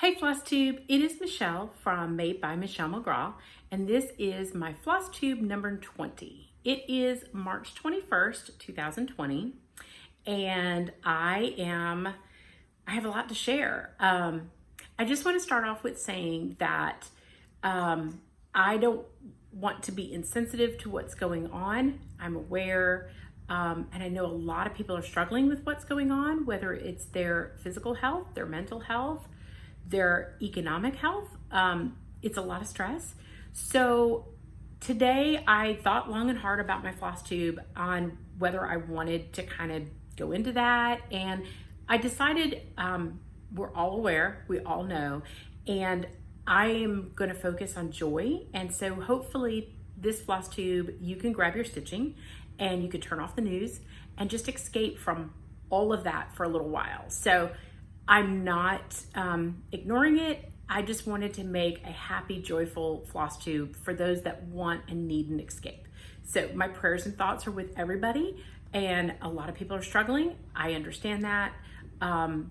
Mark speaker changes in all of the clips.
Speaker 1: Hey Flosstube, it is Michelle from Made by Michelle McGraw, and this is my Flosstube number 20. It is March 21st, 2020, and I have a lot to share. I just want to start off with saying that I don't want to be insensitive to what's going on. I'm aware, and I know a lot of people are struggling with what's going on, whether it's their physical health, their mental health, their economic health. It's a lot of stress. So today I thought long and hard about my Flosstube on whether I wanted to kind of go into that. And I decided, we're all aware, we all know, and I am going to focus on joy. And so hopefully this Flosstube, you can grab your stitching and you can turn off the news and just escape from all of that for a little while. So I'm not ignoring it. I just wanted to make a happy, joyful Flosstube for those that want and need an escape. So my prayers and thoughts are with everybody, and a lot of people are struggling. I understand that. In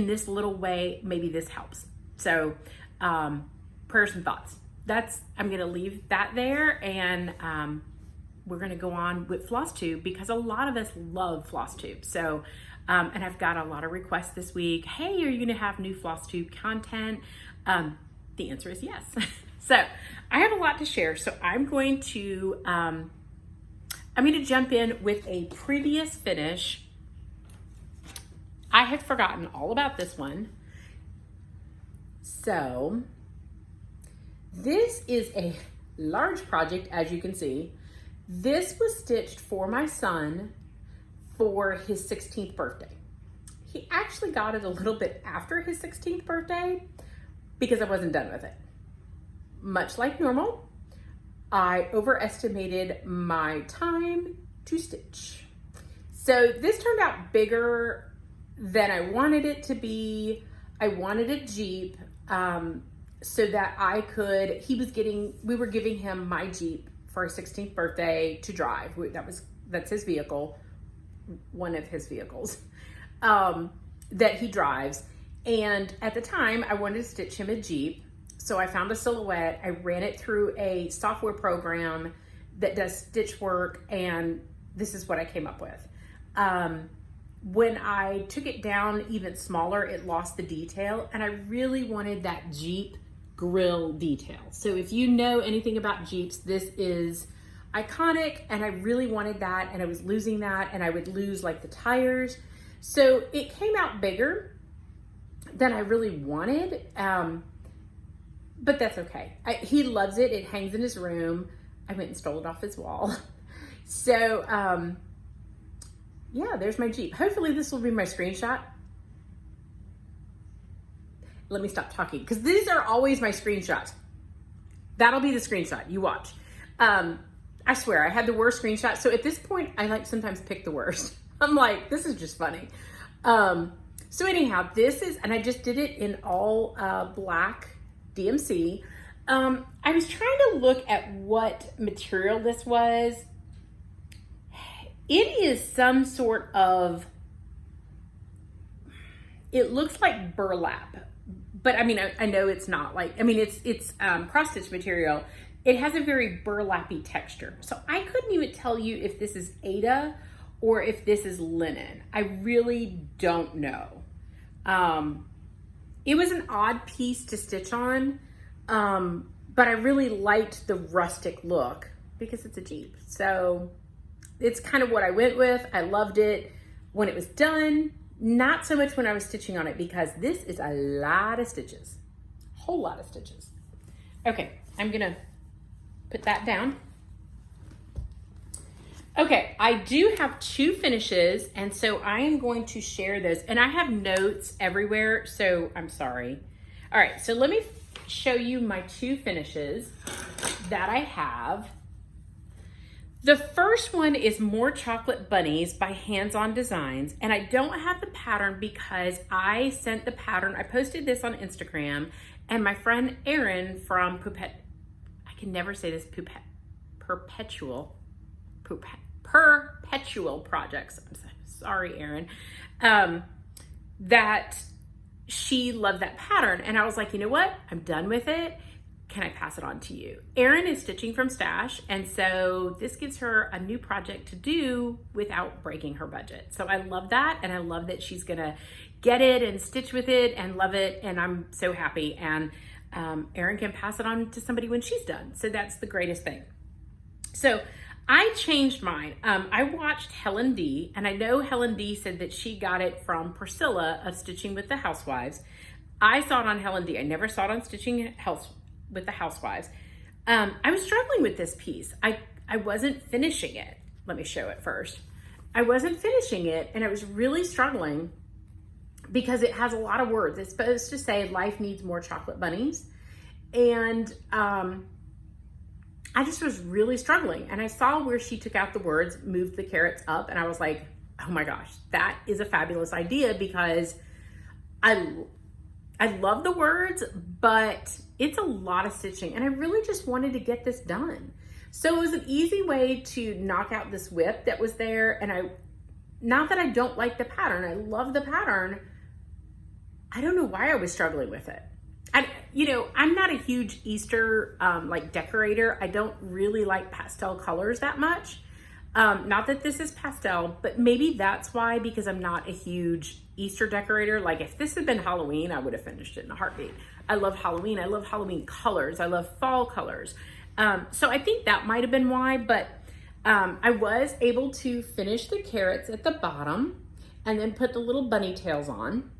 Speaker 1: this little way, maybe this helps. So prayers and thoughts. I'm gonna leave that there, and we're gonna go on with Flosstube because a lot of us love Flosstube. So, and I've got a lot of requests this week. Hey, are you gonna have new Flosstube content? The answer is yes. So I have a lot to share. So I'm going to jump in with a previous finish. I had forgotten all about this one. So this is a large project, as you can see. This was stitched for my son for his 16th birthday. He actually got it a little bit after his 16th birthday because I wasn't done with it. Much like normal, I overestimated my time to stitch. So this turned out bigger than I wanted it to be. I wanted a Jeep so that we were giving him my Jeep for his 16th birthday to drive. That's his vehicle, one of his vehicles that he drives. And at the time I wanted to stitch him a Jeep. So I found a silhouette, I ran it through a software program that does stitch work, and this is what I came up with. When I took it down even smaller, it lost the detail, and I really wanted that Jeep grill detail. So if you know anything about Jeeps, this is iconic, and I really wanted that, and I was losing that, and I would lose like the tires. So it came out bigger than I really wanted, but that's okay. He loves it. It hangs in his room. I went and stole it off his wall. So yeah, there's my Jeep. Hopefully this will be my screenshot. Let me stop talking because these are always my screenshots. That'll be the screenshot. You watch. I swear I had the worst screenshot. So at this point, I sometimes pick the worst. I'm like, this is just funny. So anyhow, this is, and I just did it in all black DMC. I was trying to look at what material this was. It is some sort of, it looks like burlap, but I mean, I know it's not it's cross-stitch material. It has a very burlappy texture. So I couldn't even tell you if this is Aida or if this is linen. I really don't know. It was an odd piece to stitch on, but I really liked the rustic look because it's a Jeep. So it's kind of what I went with. I loved it when it was done. Not so much when I was stitching on it because this is a lot of stitches, a whole lot of stitches. Okay, I'm gonna put that down. Okay, I do have two finishes, and so I am going to share those, and I have notes everywhere, so I'm sorry. All right, so let me show you my two finishes that I have. The first one is More Chocolate Bunnies by Hands On Designs, and I don't have the pattern because I sent the pattern. I posted this on Instagram, and my friend Erin from I can never say this, Perpetual Projects. I'm sorry, Erin. That she loved that pattern. And I was like, you know what? I'm done with it. Can I pass it on to you? Erin is stitching from stash, and so this gives her a new project to do without breaking her budget. So I love that, and I love that she's gonna get it and stitch with it and love it, and I'm so happy. And Erin can pass it on to somebody when she's done. So that's the greatest thing. So I changed mine. I watched Helen D, and I know Helen D said that she got it from Priscilla of Stitching with the Housewives. I saw it on Helen D. I never saw it on Stitching with the Housewives. I was struggling with this piece. I wasn't finishing it. Let me show it first. I wasn't finishing it, and I was really struggling because it has a lot of words. It's supposed to say life needs more chocolate bunnies. And I just was really struggling. And I saw where she took out the words, moved the carrots up, and I was like, oh my gosh, that is a fabulous idea, because I love the words, but it's a lot of stitching, and I really just wanted to get this done. So it was an easy way to knock out this whip that was there. And not that I don't like the pattern, I love the pattern. I don't know why I was struggling with it. I'm not a huge Easter like decorator. I don't really like pastel colors that much. Not that this is pastel, but maybe that's why, because I'm not a huge Easter decorator. Like if this had been Halloween, I would have finished it in a heartbeat. I love Halloween. I love Halloween colors. I love fall colors. So I think that might have been why, but I was able to finish the carrots at the bottom and then put the little bunny tails on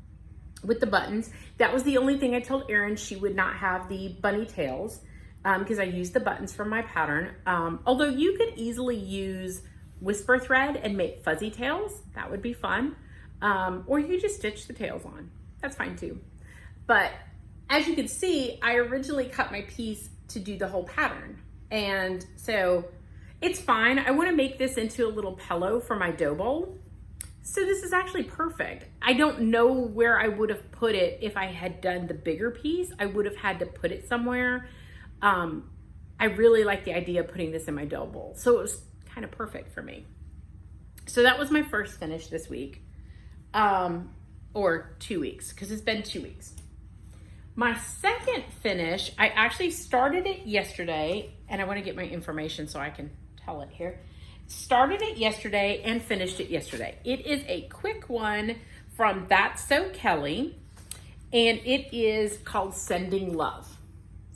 Speaker 1: with the buttons. That was the only thing I told Erin she would not have the bunny tails because I used the buttons from my pattern. Although you could easily use whisper thread and make fuzzy tails. That would be fun. Or you just stitch the tails on. That's fine too. But as you can see, I originally cut my piece to do the whole pattern. And so it's fine. I want to make this into a little pillow for my dough bowl. So this is actually perfect. I don't know where I would have put it if I had done the bigger piece. I would have had to put it somewhere. I really like the idea of putting this in my dough bowl. So it was kind of perfect for me. So that was my first finish this week. Or 2 weeks, because it's been 2 weeks. My second finish, I actually started it yesterday, and I want to get my information so I can tell it here. Started it yesterday and finished it yesterday. It is a quick one from That's So Kelly, and it is called Sending Love.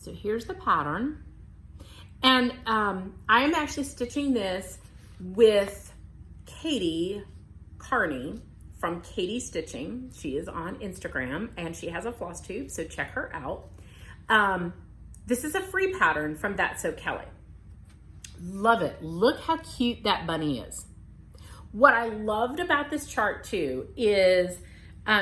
Speaker 1: So here's the pattern. And I am actually stitching this with Katie Carney from Katie Stitching. She is on Instagram and she has a Flosstube, so check her out. This is a free pattern from That's So Kelly. Love it. Look how cute that bunny is. What I loved about this chart too is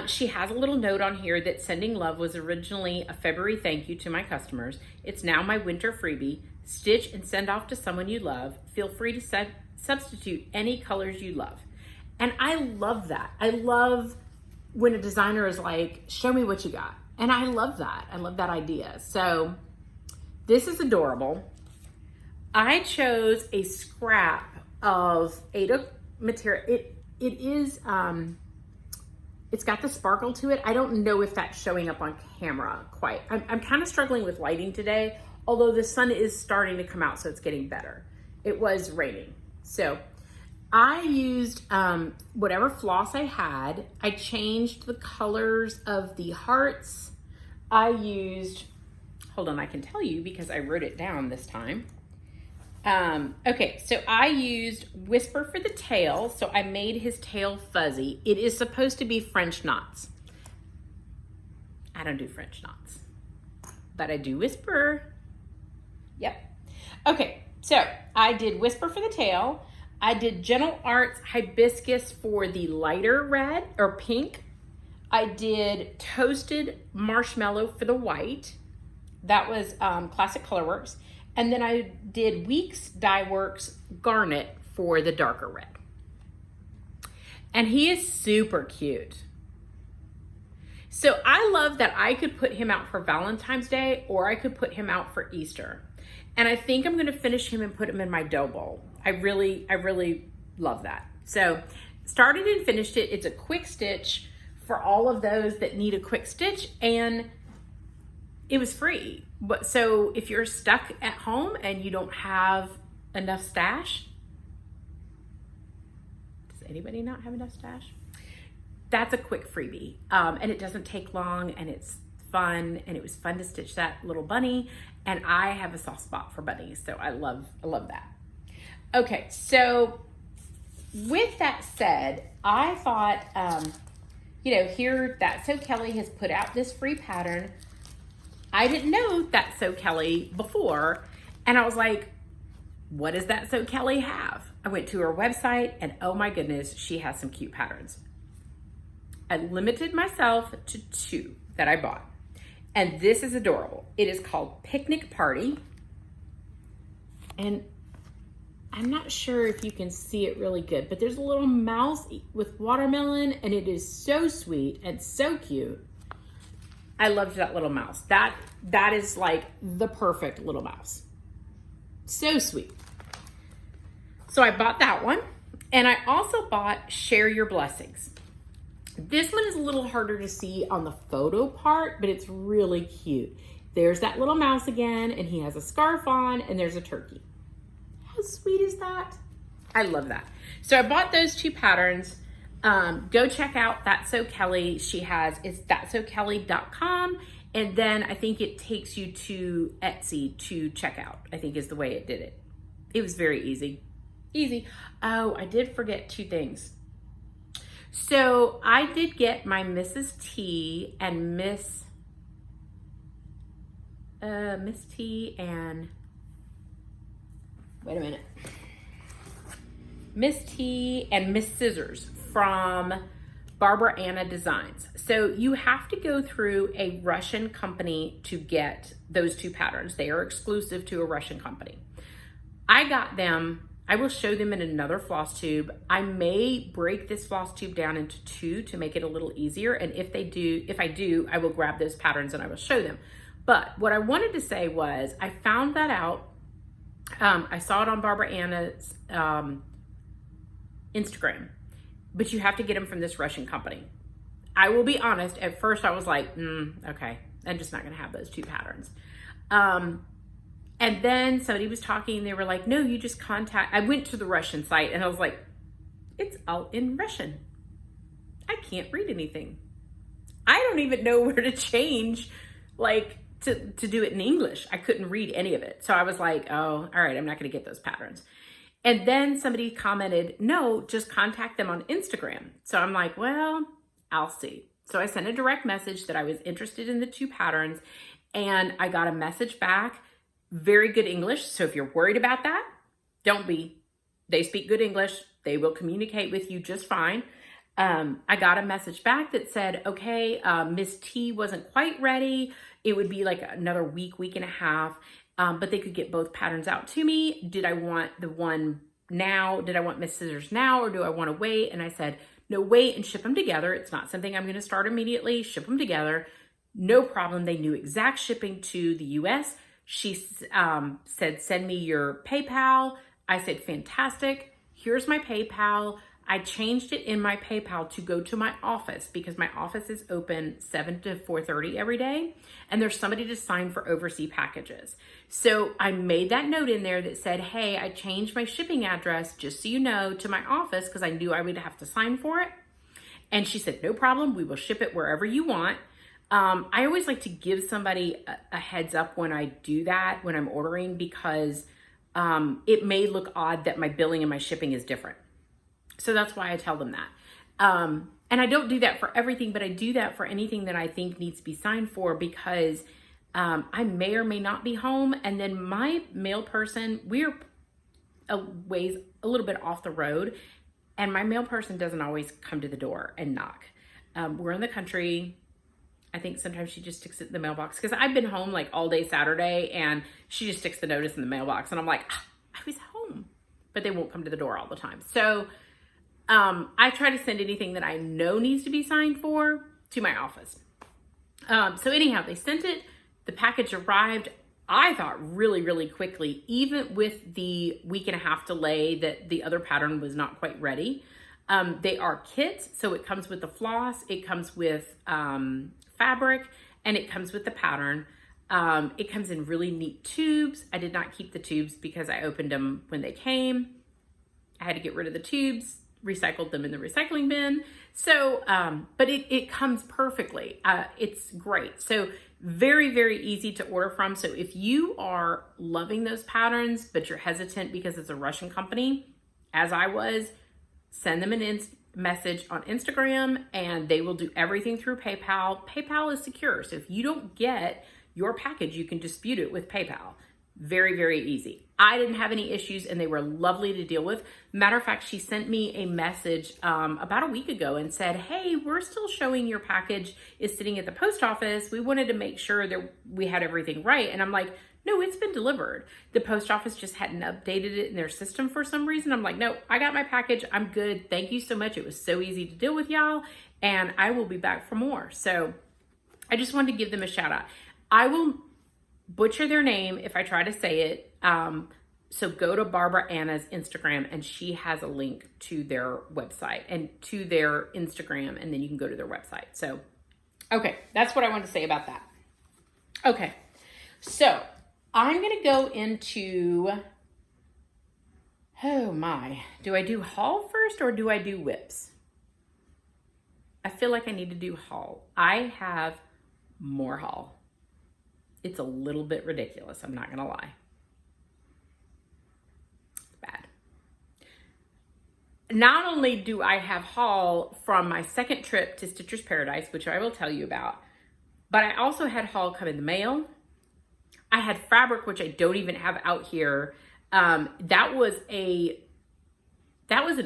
Speaker 1: she has a little note on here that Sending Love was originally a February thank you to my customers. It's now my winter freebie. Stitch and send off to someone you love. Feel free to substitute any colors you love. And I love that. I love when a designer is like, show me what you got. And I love that. I love that idea. So this is adorable. I chose a scrap of Ada material. It is, it's got the sparkle to it. I don't know if that's showing up on camera quite. I'm kind of struggling with lighting today, although the sun is starting to come out, so it's getting better. It was raining. So I used whatever floss I had. I changed the colors of the hearts. I used, hold on, I can tell you because I wrote it down this time. Okay, so I used Whisper for the tail. So I made his tail fuzzy. It is supposed to be French knots. I don't do French knots, but I do Whisper. Yep. Okay, so I did Whisper for the tail. I did Gentle Arts Hibiscus for the lighter red or pink. I did Toasted Marshmallow for the white. That was Classic Colorworks. And then I did Weeks Dye Works Garnet for the darker red. And he is super cute. So I love that I could put him out for Valentine's Day or I could put him out for Easter. And I think I'm gonna finish him and put him in my dough bowl. I really love that. So started and finished it. It's a quick stitch for all of those that need a quick stitch, and it was free. But so if you're stuck at home and you don't have enough stash, does anybody not have enough stash? That's a quick freebie. And it doesn't take long, and it's fun, and it was fun to stitch that little bunny. And I have a soft spot for bunnies, so I love that. Okay, so with that said, I thought, here That's So Kelly has put out this free pattern. I didn't know That's So Kelly before, and I was like, what does That's So Kelly have? I went to her website, and oh my goodness, she has some cute patterns. I limited myself to 2 that I bought, and this is adorable. It is called Picnic Party, and I'm not sure if you can see it really good, but there's a little mouse with watermelon, and it is so sweet and so cute. I loved that little mouse. That is like the perfect little mouse. So sweet. So I bought that one, and I also bought Share Your Blessings. This one is a little harder to see on the photo part, but it's really cute. There's that little mouse again, and he has a scarf on, and there's a turkey. How sweet is that? I love that. So I bought those 2 patterns. Go check out That's So Kelly. It's that'sokelly.com. And then I think it takes you to Etsy to check out, I think is the way it did it. It was very easy. Easy. Oh, I did forget 2 things. So I did get my Mrs. T and Miss T and, wait a minute. Miss T and Miss Scissors from Barbara Anna Designs. So you have to go through a Russian company to get those 2 patterns. They are exclusive to a Russian company. I got them. I will show them in another floss tube. I may break this floss tube down into 2 to make it a little easier. And if I do, I will grab those patterns and I will show them. But what I wanted to say was I found that out. I saw it on Barbara Anna's Instagram, but you have to get them from this Russian company. I will be honest, at first I was like, okay, I'm just not gonna have those 2 patterns. And then somebody was talking, they were like, no, you just I went to the Russian site and I was like, it's all in Russian. I can't read anything. I don't even know where to change, to do it in English. I couldn't read any of it. So I was like, oh, all right, I'm not gonna get those patterns. And then somebody commented, no, just contact them on Instagram. So I'm like, well, I'll see. So I sent a direct message that I was interested in the 2 patterns, and I got a message back. Very good English. So if you're worried about that, don't be. They speak good English. They will communicate with you just fine. I got a message back that said, okay, Miss T wasn't quite ready. It would be like another week and a half. But they could get both patterns out to me. Did I want the one now? Did I want Miss Scissors now, or do I want to wait? And I said, no, wait and ship them together. It's not something I'm going to start immediately. Ship them together. No problem. They knew exact shipping to the US. She said, send me your PayPal. I said, fantastic. Here's my PayPal. I changed it in my PayPal to go to my office because my office is open 7 to 4:30 every day. And there's somebody to sign for overseas packages. So I made that note in there that said, hey, I changed my shipping address, just so you know, to my office because I knew I would have to sign for it. And she said, no problem. We will ship it wherever you want. I always like to give somebody a heads up when I do that, when I'm ordering, because it may look odd that my billing and my shipping is different. So that's why I tell them that. And I don't do that for everything, but I do that for anything that I think needs to be signed for, because I may or may not be home. And then my mail person, we're a little bit off the road, and my mail person doesn't always come to the door and knock. We're in the country. I think sometimes she just sticks it in the mailbox, because I've been home like all day Saturday, and she just sticks the notice in the mailbox, and I'm like, I was home, but they won't come to the door all the time. So I try to send anything that I know needs to be signed for to my office. So anyhow, they sent it. The package arrived, I thought, really, really quickly, even with the week and a half delay that the other pattern was not quite ready. They are kits, so it comes with the floss, it comes with fabric, and it comes with the pattern. It comes in really neat tubes. I did not keep the tubes because I opened them when they came. I had to get rid of the tubes, recycled them in the recycling bin. So, but it comes perfectly. It's great. So very, very easy to order from. So if you are loving those patterns, but you're hesitant because it's a Russian company, as I was, send them an message on Instagram and they will do everything through PayPal. PayPal is secure. So if you don't get your package, you can dispute it with PayPal. Very, very easy. I didn't have any issues and they were lovely to deal with. Matter of fact, she sent me a message about a week ago and said, hey, we're still showing your package is sitting at the post office. We wanted to make sure that we had everything right. And I'm like, no, it's been delivered. The post office just hadn't updated it in their system for some reason. I'm like, no, I got my package. I'm good. Thank you so much. It was so easy to deal with, y'all. And I will be back for more. So I just wanted to give them a shout out. I will butcher their name if I try to say it. So go to Barbara Anna's Instagram and she has a link to their website and to their Instagram, and then you can go to their website. So, okay, that's what I wanted to say about that. Okay, so I'm going to go into, oh my, do I do haul first or do I do whips? I feel like I need to do haul. I have more haul. It's a little bit ridiculous, I'm not gonna lie. It's bad. Not only do I have haul from my second trip to Stitcher's Paradise, which I will tell you about, but I also had haul come in the mail. I had fabric, which I don't even have out here. That was an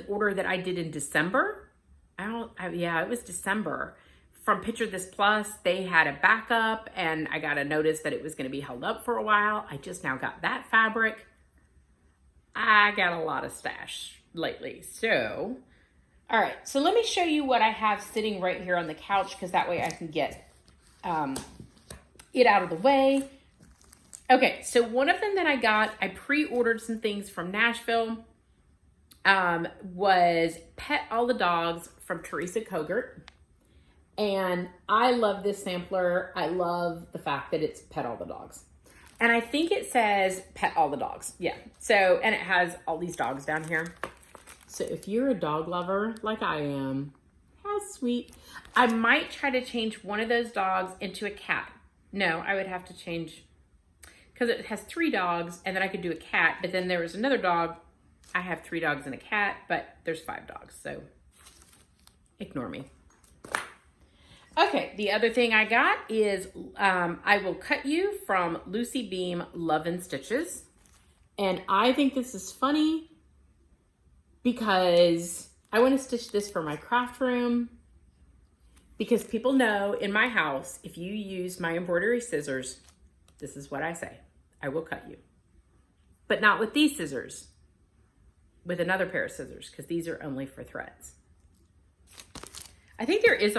Speaker 1: order that I did in December. Yeah, it was December. From Picture This Plus, they had a backup and I got a notice that it was going to be held up for a while. I just now got that fabric. I got a lot of stash lately. So, all right. So let me show you what I have sitting right here on the couch because that way I can get it out of the way. Okay. So one of them that I got, I pre-ordered some things from Nashville, was Pet All the Dogs from Teresa Kogert. And I love this sampler. I love the fact that it's Pet All the Dogs. And I think it says Pet All the Dogs. Yeah. So, and it has all these dogs down here. So if you're a dog lover like I am, how sweet. I might try to change one of those dogs into a cat. No, I would have to change, because it has 3 dogs and then I could do a cat. But then there was another dog. I have 3 dogs and a cat, but there's 5 dogs. So ignore me. Okay, the other thing I got is I Will Cut You from Lucy Beam Love and Stitches. And I think this is funny because I want to stitch this for my craft room, because people know in my house, if you use my embroidery scissors, this is what I say: I will cut you. But not with these scissors, with another pair of scissors, because these are only for threads. I think there is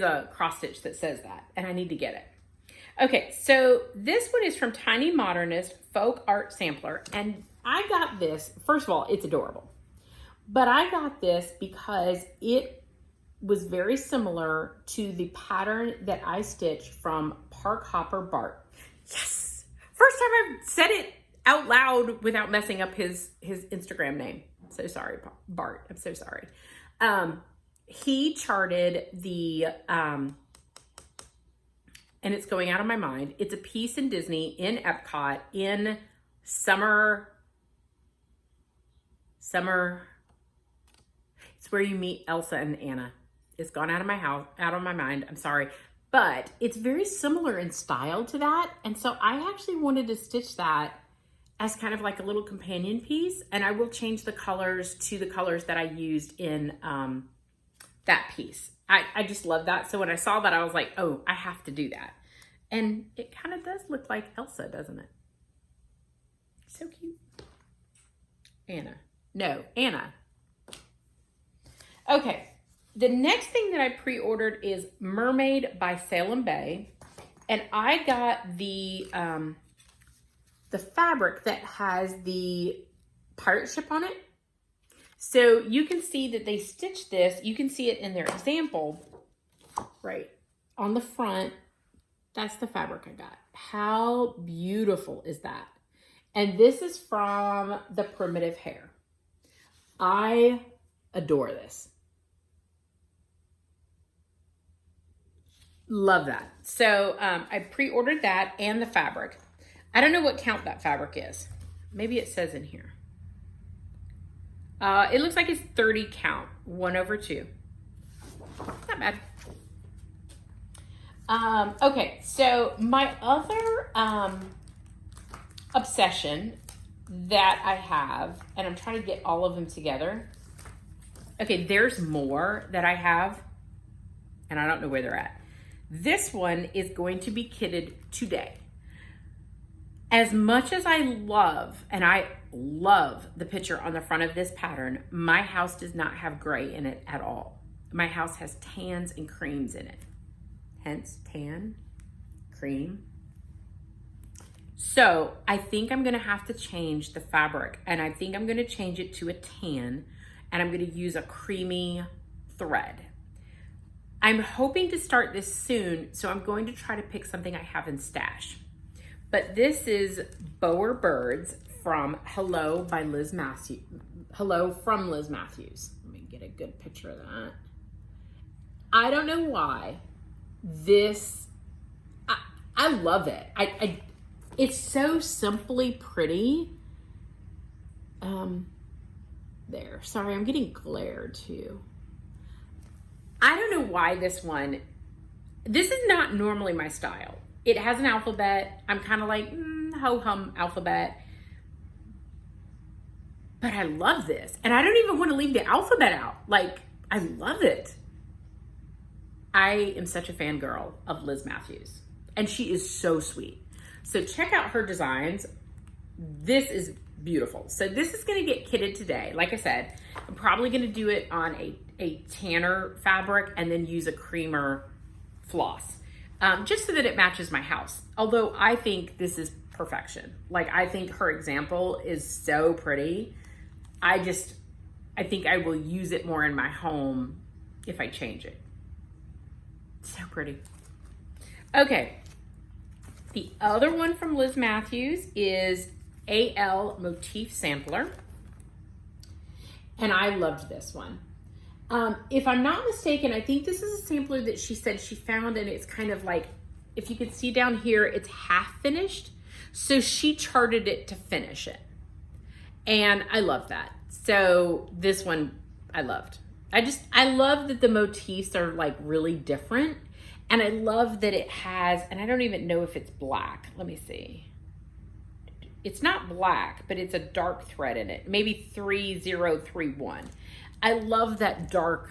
Speaker 1: a cross stitch that says that, and I need to get it. Okay, so this one is from Tiny Modernist Folk Art Sampler, and I got this, first of all, it's adorable, but I got this because it was very similar to the pattern that I stitched from Park Hopper Bart. Yes, first time I've said it out loud without messing up his Instagram name. So sorry, Bart, I'm so sorry. He charted the, and it's going out of my mind. It's a piece in Disney, in Epcot, in summer. It's where you meet Elsa and Anna. It's gone out of my mind. I'm sorry. But it's very similar in style to that. And so I actually wanted to stitch that as kind of like a little companion piece. And I will change the colors to the colors that I used in, that piece. I just love that. So when I saw that, I was like, oh, I have to do that. And it kind of does look like Elsa, doesn't it? So cute. Anna. Okay. The next thing that I pre-ordered is Mermaid by Salem Bay. And I got the fabric that has the pirate ship on it. So you can see that they stitched this. You can see it in their example right on the front. That's the fabric I got. How beautiful is that? And this is from the Primitive Hair. I adore this. Love that. So I pre-ordered that and the fabric. I don't know what count that fabric is. Maybe it says in here. It looks like it's 30 count, 1/2. Not bad. Okay, so my other obsession that I have, and I'm trying to get all of them together. Okay, there's more that I have, and I don't know where they're at. This one is going to be kitted today. As much as I love, and I love the picture on the front of this pattern, my house does not have gray in it at all. My house has tans and creams in it. Hence tan, cream. So I think I'm gonna have to change the fabric, and I think I'm gonna change it to a tan, and I'm gonna use a creamy thread. I'm hoping to start this soon, so I'm going to try to pick something I have in stash. But this is Boer Birds from Hello by Liz Matthews. Hello from Liz Matthews. Let me get a good picture of that. I don't know why this, I love it. It's so simply pretty. There, sorry, I'm getting glare too. I don't know why this is not normally my style. It has an alphabet. I'm kind of like, ho-hum alphabet. But I love this. And I don't even want to leave the alphabet out. Like, I love it. I am such a fangirl of Liz Matthews. And she is so sweet. So check out her designs. This is beautiful. So this is going to get kitted today. Like I said, I'm probably going to do it on a tanner fabric and then use a creamer floss. Just so that it matches my house. Although I think this is perfection. Like, I think her example is so pretty. I think I will use it more in my home if I change it. So pretty. Okay. The other one from Liz Matthews is AL Motif Sampler. And I loved this one. If I'm not mistaken, I think this is a sampler that she said she found, and it's kind of like, if you can see down here, it's half finished. So she charted it to finish it. And I love that. So this one I loved. I love that the motifs are like really different. And I love that it has, and I don't even know if it's black. Let me see. It's not black, but it's a dark thread in it. Maybe 3031. I love that dark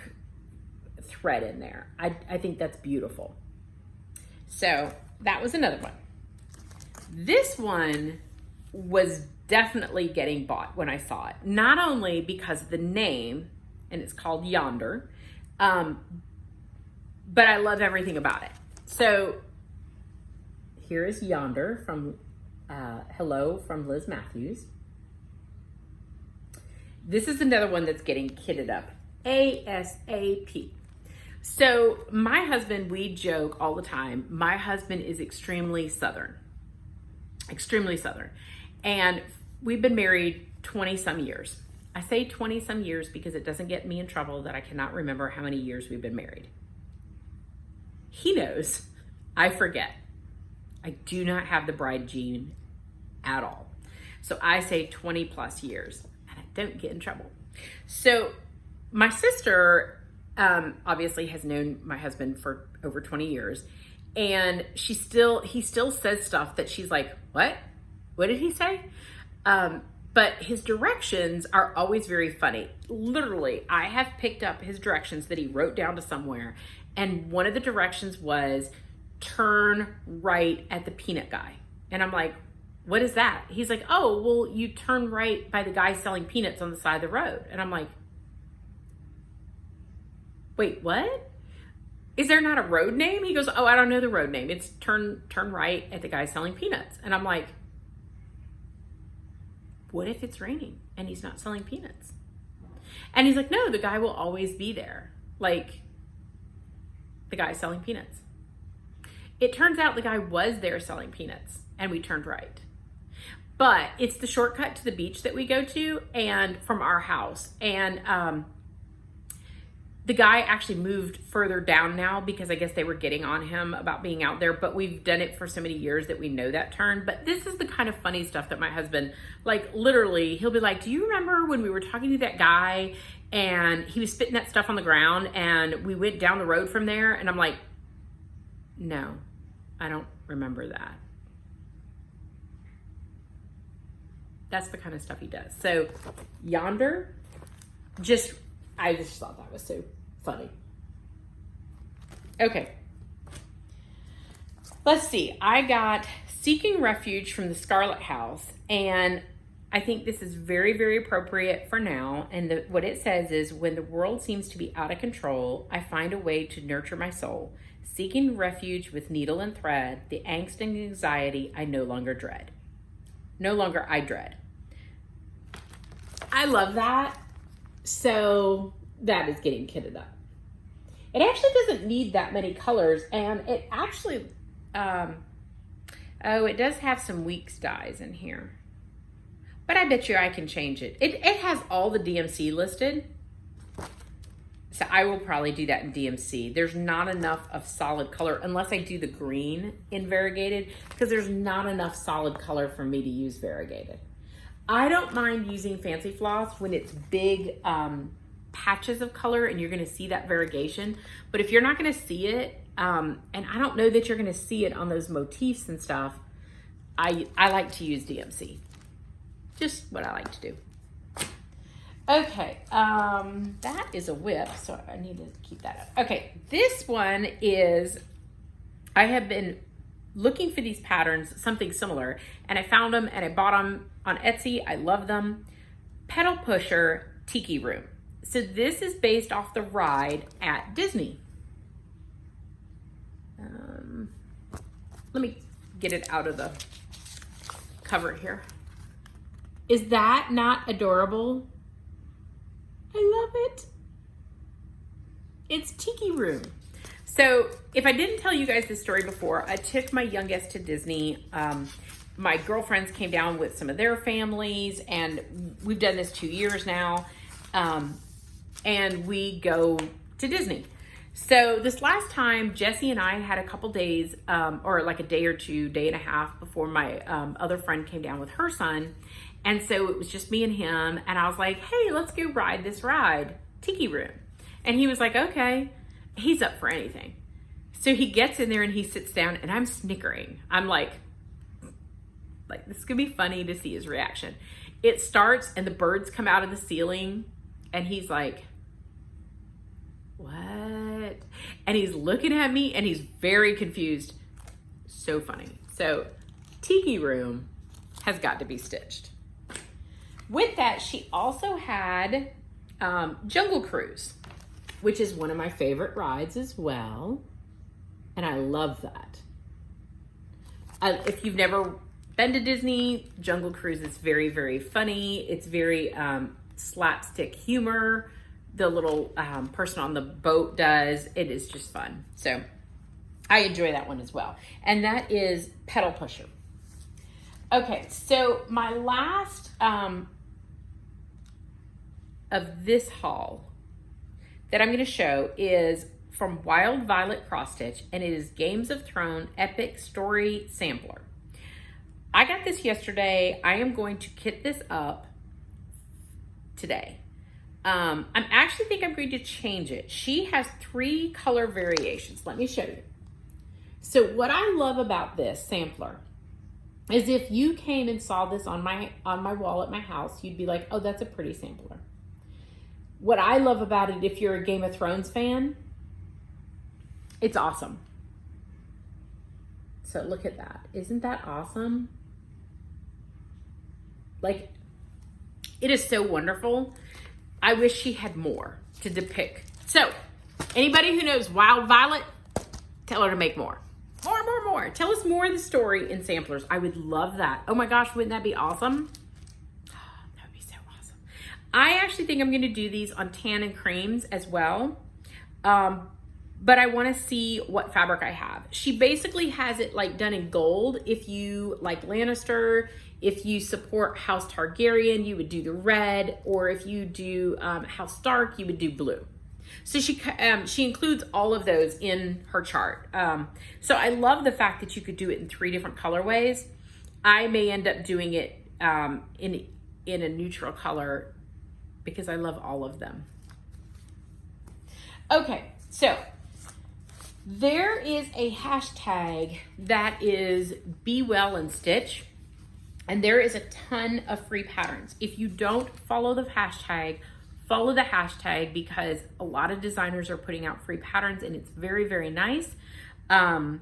Speaker 1: thread in there. I think that's beautiful. So that was another one. This one was definitely getting bought when I saw it. Not only because of the name, and it's called Yonder, but I love everything about it. So here is Yonder from Hello from Liz Matthews. This is another one that's getting kitted up ASAP. So my husband, we joke all the time. My husband is extremely Southern. And we've been married 20 some years. I say 20 some years because it doesn't get me in trouble that I cannot remember how many years we've been married. He knows. I forget. I do not have the bride gene at all. So I say 20 plus years. Don't get in trouble. So my sister obviously has known my husband for over 20 years, and he still says stuff that she's like, what did he say? But his directions are always very funny. Literally, I have picked up his directions that he wrote down to somewhere, and one of the directions was turn right at the peanut guy. And I'm like, what is that? He's like, oh, well, you turn right by the guy selling peanuts on the side of the road. And I'm like, wait, what? Is there not a road name? He goes, oh, I don't know the road name. It's turn right at the guy selling peanuts. And I'm like, what if it's raining and he's not selling peanuts? And he's like, no, the guy will always be there. Like, the guy selling peanuts. It turns out the guy was there selling peanuts, and we turned right. But it's the shortcut to the beach that we go to, and from our house. And the guy actually moved further down now because I guess they were getting on him about being out there, but we've done it for so many years that we know that turn. But this is the kind of funny stuff that my husband, like, literally, he'll be like, do you remember when we were talking to that guy and he was spitting that stuff on the ground and we went down the road from there? And I'm like, no, I don't remember that. That's the kind of stuff he does. So yonder, I just thought that was so funny. Okay. Let's see. I got Seeking Refuge from the Scarlet House, and I think this is very, very appropriate for now. And what it says is, when the world seems to be out of control, I find a way to nurture my soul. Seeking refuge with needle and thread, the angst and anxiety I no longer dread. No longer I dread. I love that. So that is getting kitted up. It actually doesn't need that many colors, and it actually, it does have some Weeks dyes in here. But I bet you I can change it. It has all the DMC listed. So I will probably do that in DMC. There's not enough of solid color, unless I do the green in variegated, because there's not enough solid color for me to use variegated. I don't mind using fancy floss when it's big patches of color and you're gonna see that variegation. But if you're not gonna see it, and I don't know that you're gonna see it on those motifs and stuff, I like to use DMC. Just what I like to do. Okay, that is a whip, so I need to keep that up. Okay, this one is, I have been looking for these patterns, something similar, and I found them and I bought them on Etsy. I love them. Pedal Pusher Tiki Room. So this is based off the ride at Disney. Let me get it out of the cover here. Is that not adorable? I love it. It's Tiki Room. So if I didn't tell you guys this story before, I took my youngest to Disney. My girlfriends came down with some of their families, and we've done this 2 years now. And we go to Disney. So this last time, Jesse and I had a couple days, or like a day or two, day and a half before my other friend came down with her son. And so it was just me and him. And I was like, hey, let's go ride this ride, Tiki Room. And he was like, okay. He's up for anything. So he gets in there and he sits down, and I'm snickering. I'm like, this is gonna be funny to see his reaction. It starts and the birds come out of the ceiling, and he's like, what? And he's looking at me and he's very confused. So funny. So Tiki Room has got to be stitched. With that, she also had Jungle Cruise, which is one of my favorite rides as well. And I love that. If you've never been to Disney, Jungle Cruise is very, very funny. It's very slapstick humor. The little person on the boat does. It is just fun. So I enjoy that one as well. And that is Pedal Pusher. Okay, so my last of this haul that I'm going to show is from Wild Violet Cross Stitch, and it is Games of Thrones Epic Story Sampler. I got this yesterday. I am going to kit this up today. I actually think I'm going to change it. She has 3 color variations. Let me show you. So what I love about this sampler is if you came and saw this on my wall at my house, you'd be like, oh, that's a pretty sampler. What I love about it, if you're a Game of Thrones fan, it's awesome. So look at that. Isn't that awesome? Like, it is so wonderful. I wish she had more to depict. So, anybody who knows Wild Violet, tell her to make more. More. Tell us more of the story in samplers. I would love that. Oh my gosh, wouldn't that be awesome? That would be so I actually think I'm gonna do these on tan and creams as well. But I wanna see what fabric I have. She basically has it like done in gold. If you like Lannister, if you support House Targaryen, you would do the red, or if you do House Stark, you would do blue. So she includes all of those in her chart. So I love the fact that you could do it in 3 different colorways. I may end up doing it in a neutral color because I love all of them. Okay, so there is a hashtag that is Be Well and Stitch, and there is a ton of free patterns. If you don't follow the hashtag, follow the hashtag, because a lot of designers are putting out free patterns and it's very, very nice. And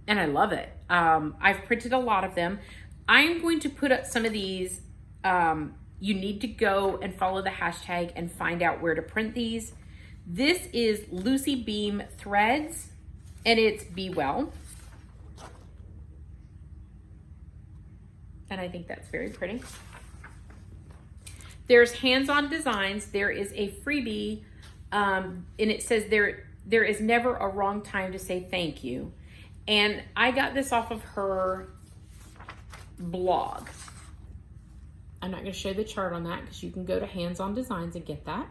Speaker 1: I love it. I've printed a lot of them. I'm going to put up some of these. You need to go and follow the hashtag and find out where to print these. This is Lucy Beam Threads, and it's Be Well. And I think that's very pretty. There's hands-on designs. There is a freebie, and it says there is never a wrong time to say thank you. And I got this off of her blog. I'm not going to show the chart on that because you can go to hands-on designs and get that.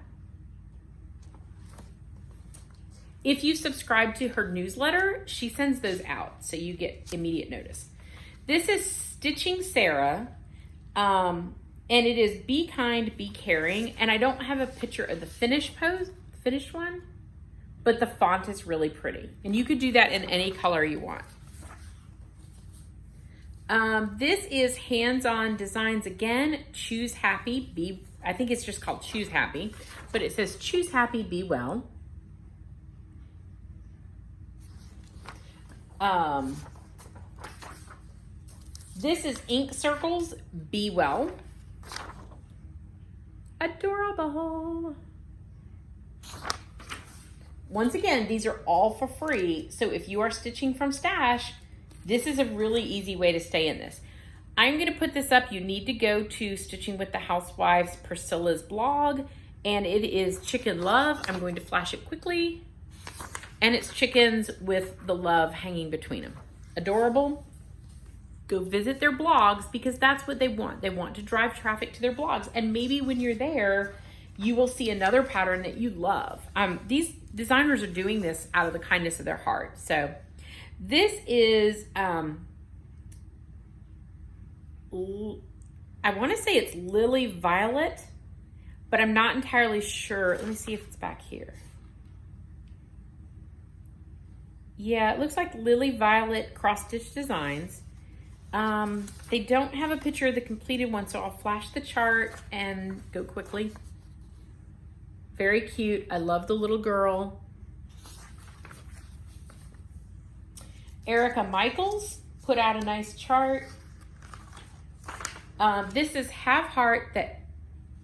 Speaker 1: If you subscribe to her newsletter, she sends those out, so you get immediate notice. This is Stitching Sarah, and it is Be Kind, Be Caring, and I don't have a picture of the finished one, but the font is really pretty, and you could do that in any color you want. This is Hands-On Designs again, Choose Happy, I think it's just called Choose Happy, but it says Choose Happy, Be Well. This is Ink Circles, Be Well. Adorable. Once again, these are all for free. So if you are stitching from stash, this is a really easy way to stay in this. I'm going to put this up. You need to go to Stitching with the Housewives Priscilla's blog, and it is Chicken Love. I'm going to flash it quickly. And it's chickens with the love hanging between them. Adorable. Go visit their blogs because that's what they want. They want to drive traffic to their blogs. And maybe when you're there, you will see another pattern that you love. These designers are doing this out of the kindness of their heart. So this is, I want to say it's Lily Violet, but I'm not entirely sure. Let me see if it's back here. Yeah, it looks like Lily Violet Cross Stitch Designs. They don't have a picture of the completed one, so I'll flash the chart and go quickly. Very cute. I love the little girl. Erica Michaels put out a nice chart. This is Have Heart That,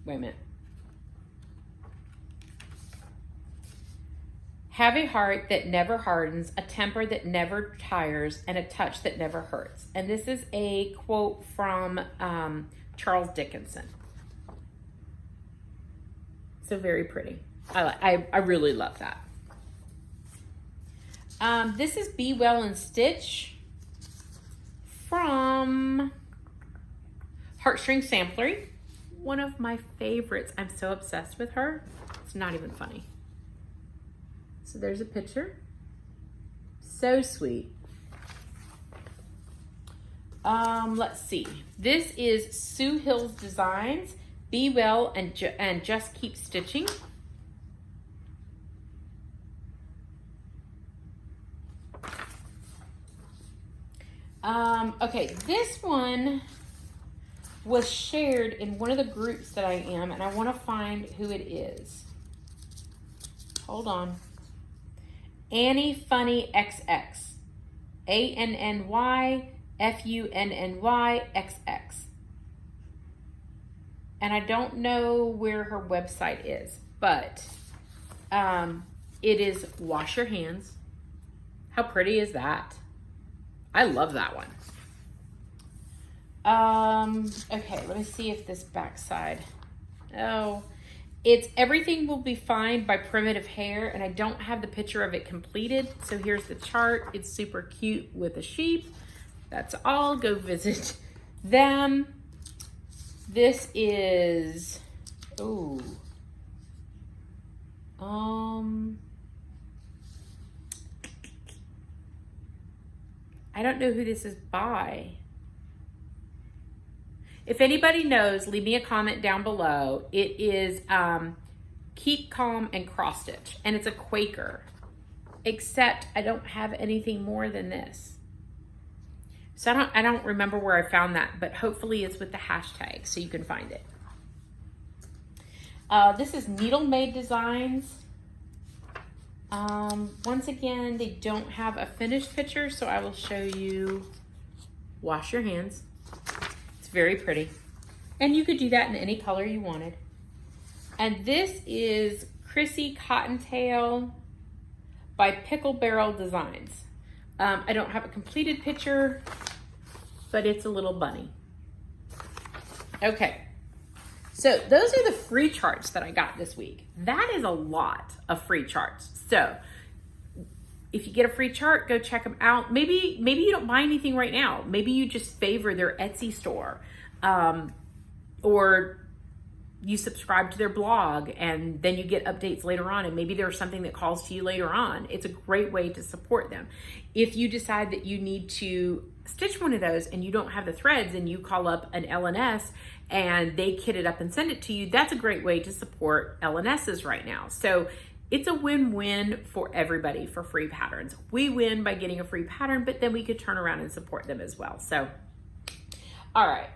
Speaker 1: wait a minute. Have a heart that never hardens, a temper that never tires, and a touch that never hurts. And this is a quote from Charles Dickinson. So very pretty. I really love that. This is Be Well and Stitch from Heartstring Samplery. One of my favorites. I'm so obsessed with her. It's not even funny. So there's a picture. So sweet. Let's see. This is Sue Hill's Designs. Be Well and Just Keep Stitching. Okay, this one was shared in one of the groups that I am, and I want to find who it is. Hold on. Annie Funny XX. ANNYFUNNY XX. And I don't know where her website is, but it is Wash Your Hands. How pretty is that? I love that one. Okay, let me see if this backside. Oh, it's Everything Will Be Fine by Primitive Hair, and I don't have the picture of it completed. So here's the chart. It's super cute with a sheep. That's all. Go visit them. This is, ooh, I don't know who this is by. If anybody knows, leave me a comment down below. It is Keep Calm and Cross Stitch, and it's a Quaker, except I don't have anything more than this. So I don't remember where I found that, but hopefully it's with the hashtag so you can find it. This is Needle Made Designs. Once again, they don't have a finished picture, so I will show you. Wash your hands. It's very pretty. And you could do that in any color you wanted. And this is Chrissy Cottontail by Pickle Barrel Designs. I don't have a completed picture, but it's a little bunny. Okay, so those are the free charts that I got this week. That is a lot of free charts. So if you get a free chart, go check them out. Maybe you don't buy anything right now. Maybe you just favor their Etsy store, or you subscribe to their blog and then you get updates later on, and maybe there's something that calls to you later on. It's a great way to support them. If you decide that you need to stitch one of those and you don't have the threads, and you call up an LNS and they kit it up and send it to you, that's a great way to support LNSs right now. So it's a win-win for everybody for free patterns. We win by getting a free pattern, but then we could turn around and support them as well. So, all right.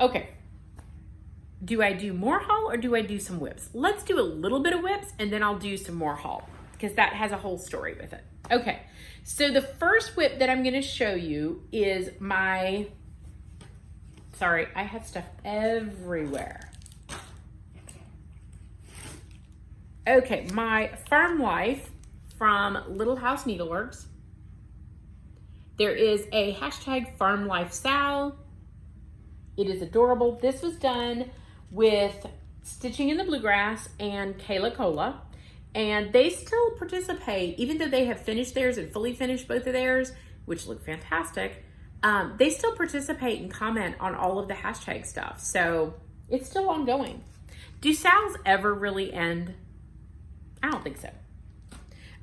Speaker 1: Okay. Do I do more haul or do I do some whips? Let's do a little bit of whips and then I'll do some more haul because that has a whole story with it. Okay, so the first whip that I'm gonna show you is my, sorry, I have stuff everywhere. Okay, my Farm Life from Little House Needleworks. There is a hashtag Farm Life Sal. It is adorable. This was done with Stitching in the Bluegrass and Kayla Cola, and they still participate, even though they have finished theirs and fully finished both of theirs, which look fantastic. They still participate and comment on all of the hashtag stuff, so it's still ongoing. Do sals ever really end? I don't think so.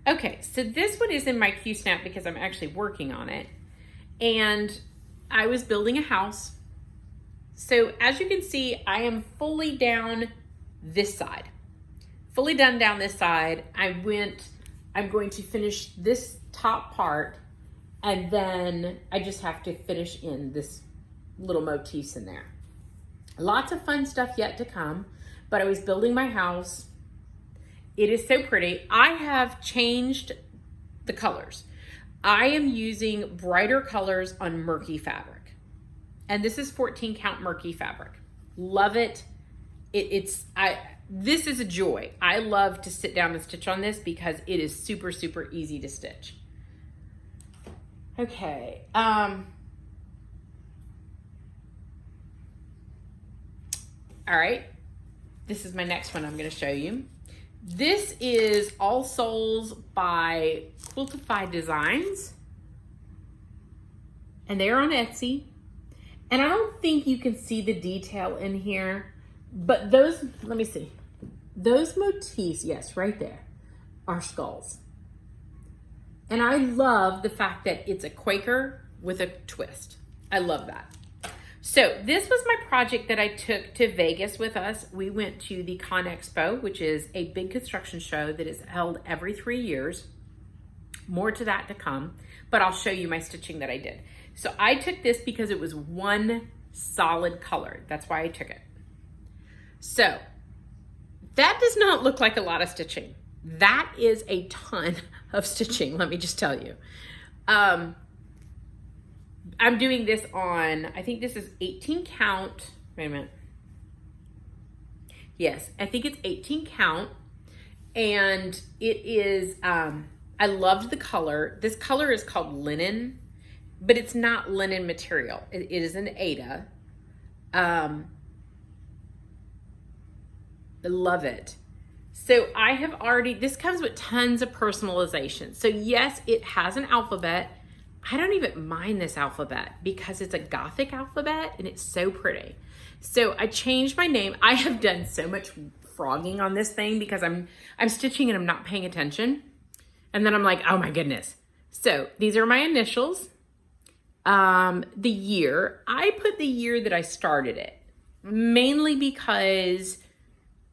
Speaker 1: Okay, so this one is in my Q-Snap because I'm actually working on it, and I was building a house. So as you can see, I am fully down this side. Fully done down this side. I'm going to finish this top part, and then I just have to finish in this little motifs in there. Lots of fun stuff yet to come, but I was building my house. It is so pretty. I have changed the colors. I am using brighter colors on murky fabric. And this is 14 count murky fabric. Love it. This is a joy. I love to sit down and stitch on this because it is super, super easy to stitch. Okay. All right. This is my next one I'm going to show you. This is All Souls by Quiltify Designs. And they're on Etsy. And I don't think you can see the detail in here, but those, let me see. Those motifs, yes, right there, are skulls. And I love the fact that it's a Quaker with a twist. I love that. So this was my project that I took to Vegas with us. We went to the Con Expo, which is a big construction show that is held every 3 years. More to that to come, but I'll show you my stitching that I did. So I took this because it was one solid color. That's why I took it. So that does not look like a lot of stitching. That is a ton of stitching, let me just tell you. I'm doing this on, I think this is 18 count. Wait a minute. Yes, I think it's 18 count. And it is, I loved the color. This color is called linen, but it's not linen material. It is an Aida. I love it. So I have already, this comes with tons of personalization. So yes, it has an alphabet. I don't even mind this alphabet because it's a Gothic alphabet and it's so pretty. So I changed my name. I have done so much frogging on this thing because I'm stitching and I'm not paying attention. And then I'm like, oh my goodness. So these are my initials. The year, I put the year that I started it, mainly because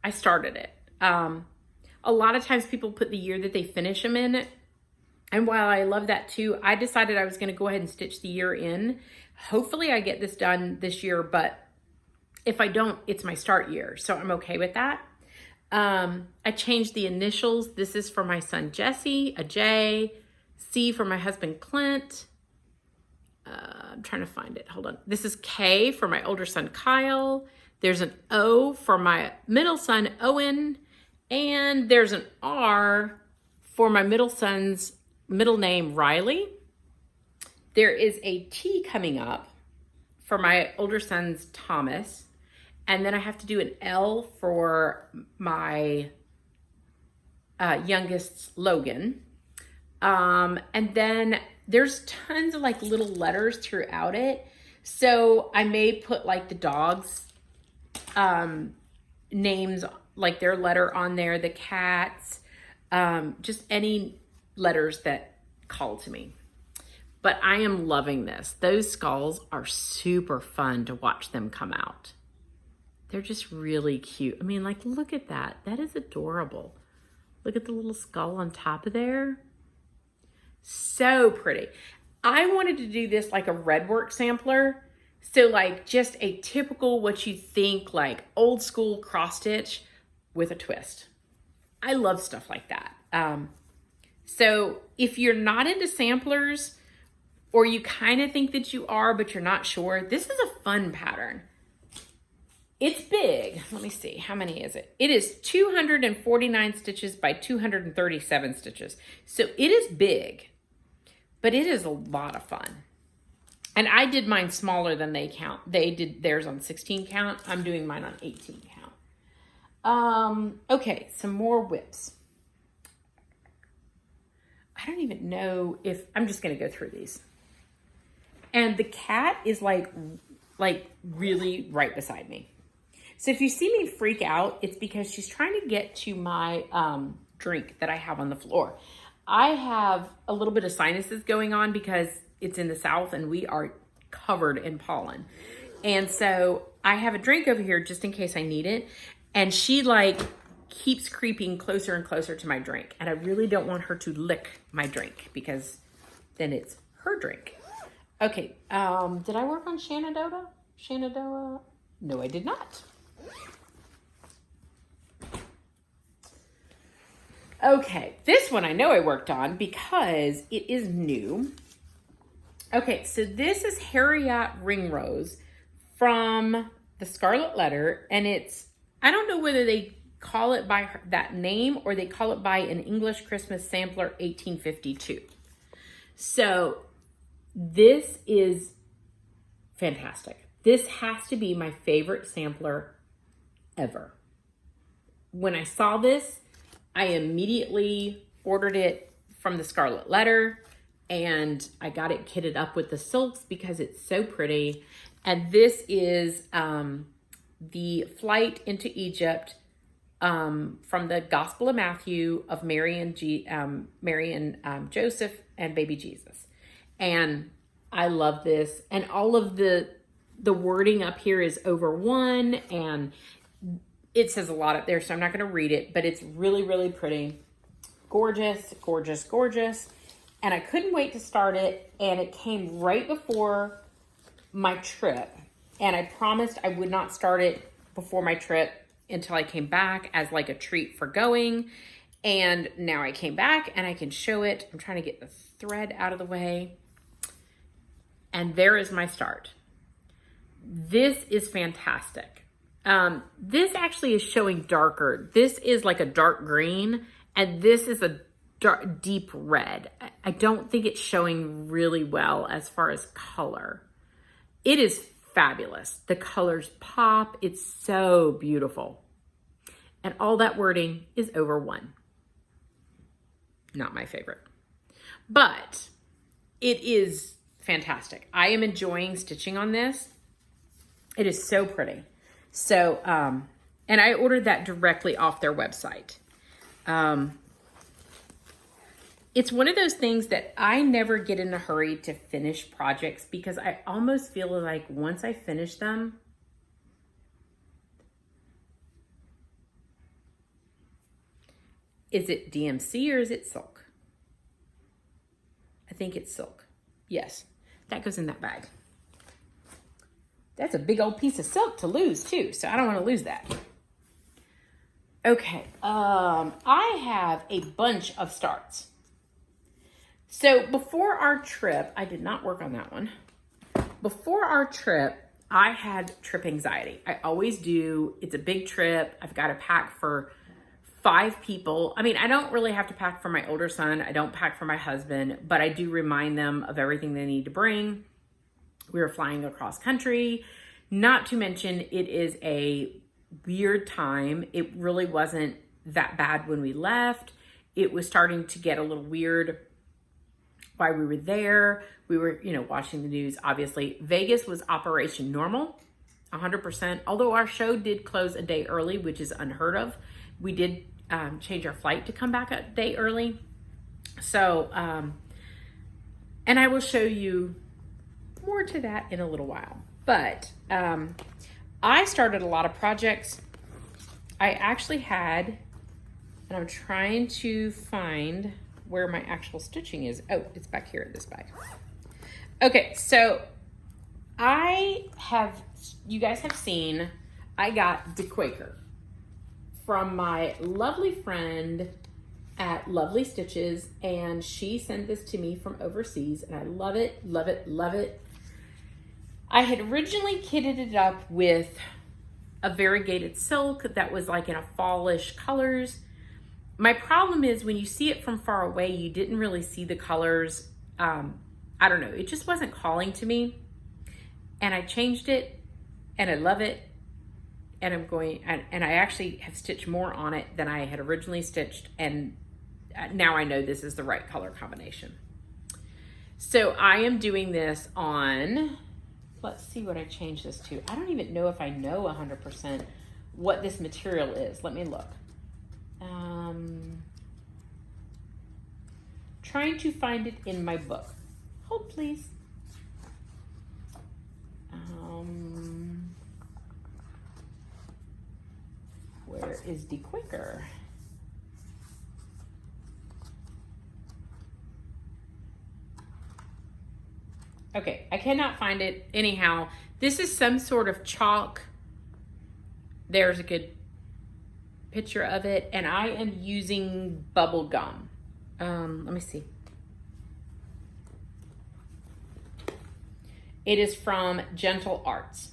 Speaker 1: I started it. A lot of times people put the year that they finish them in. And while I love that too, I decided I was going to go ahead and stitch the year in. Hopefully I get this done this year, but if I don't, it's my start year. So I'm okay with that. I changed the initials. This is for my son, Jesse, a J, C for my husband, Clint. I'm trying to find it. Hold on. This is K for my older son, Kyle. There's an O for my middle son, Owen. And there's an R for my middle son's middle name, Riley. There is a T coming up for my older son's, Thomas. And then I have to do an L for my youngest's, Logan. And then there's tons of like little letters throughout it. So I may put like the dogs' names, like their letter on there, the cats, just any letters that call to me. But I am loving this. Those skulls are super fun to watch them come out. They're just really cute. I mean, like, look at that. That is adorable. Look at the little skull on top of there. So pretty. I wanted to do this like a redwork sampler. So like just a typical, what you think like old school cross stitch with a twist. I love stuff like that. So if you're not into samplers or you kind of think that you are, but you're not sure, this is a fun pattern. It's big. Let me see. How many is it? It is 249 stitches by 237 stitches. So it is big, but it is a lot of fun. And I did mine smaller than they count. They did theirs on 16 count. I'm doing mine on 18 count. Okay, some more whips. I don't even know if, I'm just gonna go through these. And the cat is like really right beside me. So if you see me freak out, it's because she's trying to get to my drink that I have on the floor. I have a little bit of sinuses going on because it's in the South and we are covered in pollen. And so I have a drink over here just in case I need it. And she like keeps creeping closer and closer to my drink. And I really don't want her to lick my drink because then it's her drink. Okay, did I work on Shenandoah? Shenandoah? No, I did not. Okay, this one I know I worked on because it is new. Okay, so this is Harriet Ring Rose from the Scarlet Letter, and it's, I don't know whether they call it by that name or they call it by an English Christmas Sampler 1852. So this is fantastic. This has to be my favorite sampler ever. When I saw this, I immediately ordered it from the Scarlet Letter and I got it kitted up with the silks because it's so pretty. And this is the Flight into Egypt from the Gospel of Matthew of Mary and Joseph and baby Jesus. And I love this. And all of the wording up here is over one and it says a lot up there, so I'm not going to read it, but it's really, really pretty. Gorgeous, gorgeous, gorgeous. And I couldn't wait to start it, and it came right before my trip. And I promised I would not start it before my trip until I came back as like a treat for going. And now I came back and I can show it. I'm trying to get the thread out of the way. And there is my start. This is fantastic. This actually is showing darker. This is like a dark green, and this is a dark, deep red. I don't think it's showing really well as far as color. It is fabulous. The colors pop. It's so beautiful. and all that wording is over 1. Not my favorite, but it is fantastic. I am enjoying stitching on this. It is so pretty. So, and I ordered that directly off their website. It's one of those things that I never get in a hurry to finish projects because I almost feel like once I finish them, is it DMC or is it silk? I think it's silk. Yes, that goes in that bag. That's a big old piece of silk to lose too, so I don't want to lose that. Okay, I have a bunch of starts. So before our trip, I did not work on that one. Before our trip, I had trip anxiety. I always do. It's a big trip. I've got to pack for 5 people. I mean, I don't really have to pack for my older son. I don't pack for my husband, but I do remind them of everything they need to bring. We were flying across country. Not to mention, it is a weird time. It really wasn't that bad when we left. It was starting to get a little weird while we were there. We were, watching the news, obviously. Vegas was operation normal, 100%. Although our show did close a day early, which is unheard of. We did change our flight to come back a day early. So, and I will show you more to that in a little while. But I started a lot of projects. I actually had, and I'm trying to find where my actual stitching is. Oh, it's back here in this bag. Okay, so you guys have seen, I got the Quaker from my lovely friend at Lovely Stitches, and she sent this to me from overseas, and I love it, love it, love it. I had originally kitted it up with a variegated silk that was like in a fallish colors. My problem is when you see it from far away, you didn't really see the colors. I don't know, it just wasn't calling to me. And I changed it and I love it. And I actually have stitched more on it than I had originally stitched. And now I know this is the right color combination. So I am doing this on, let's see what I changed this to. I don't even know if I know 100% what this material is. Let me look. Trying to find it in my book. Hold please. Where is the Quaker? Okay, I cannot find it. Anyhow, this is some sort of chalk. There's a good picture of it, and I am using bubble gum. Let me see. It is from Gentle Arts.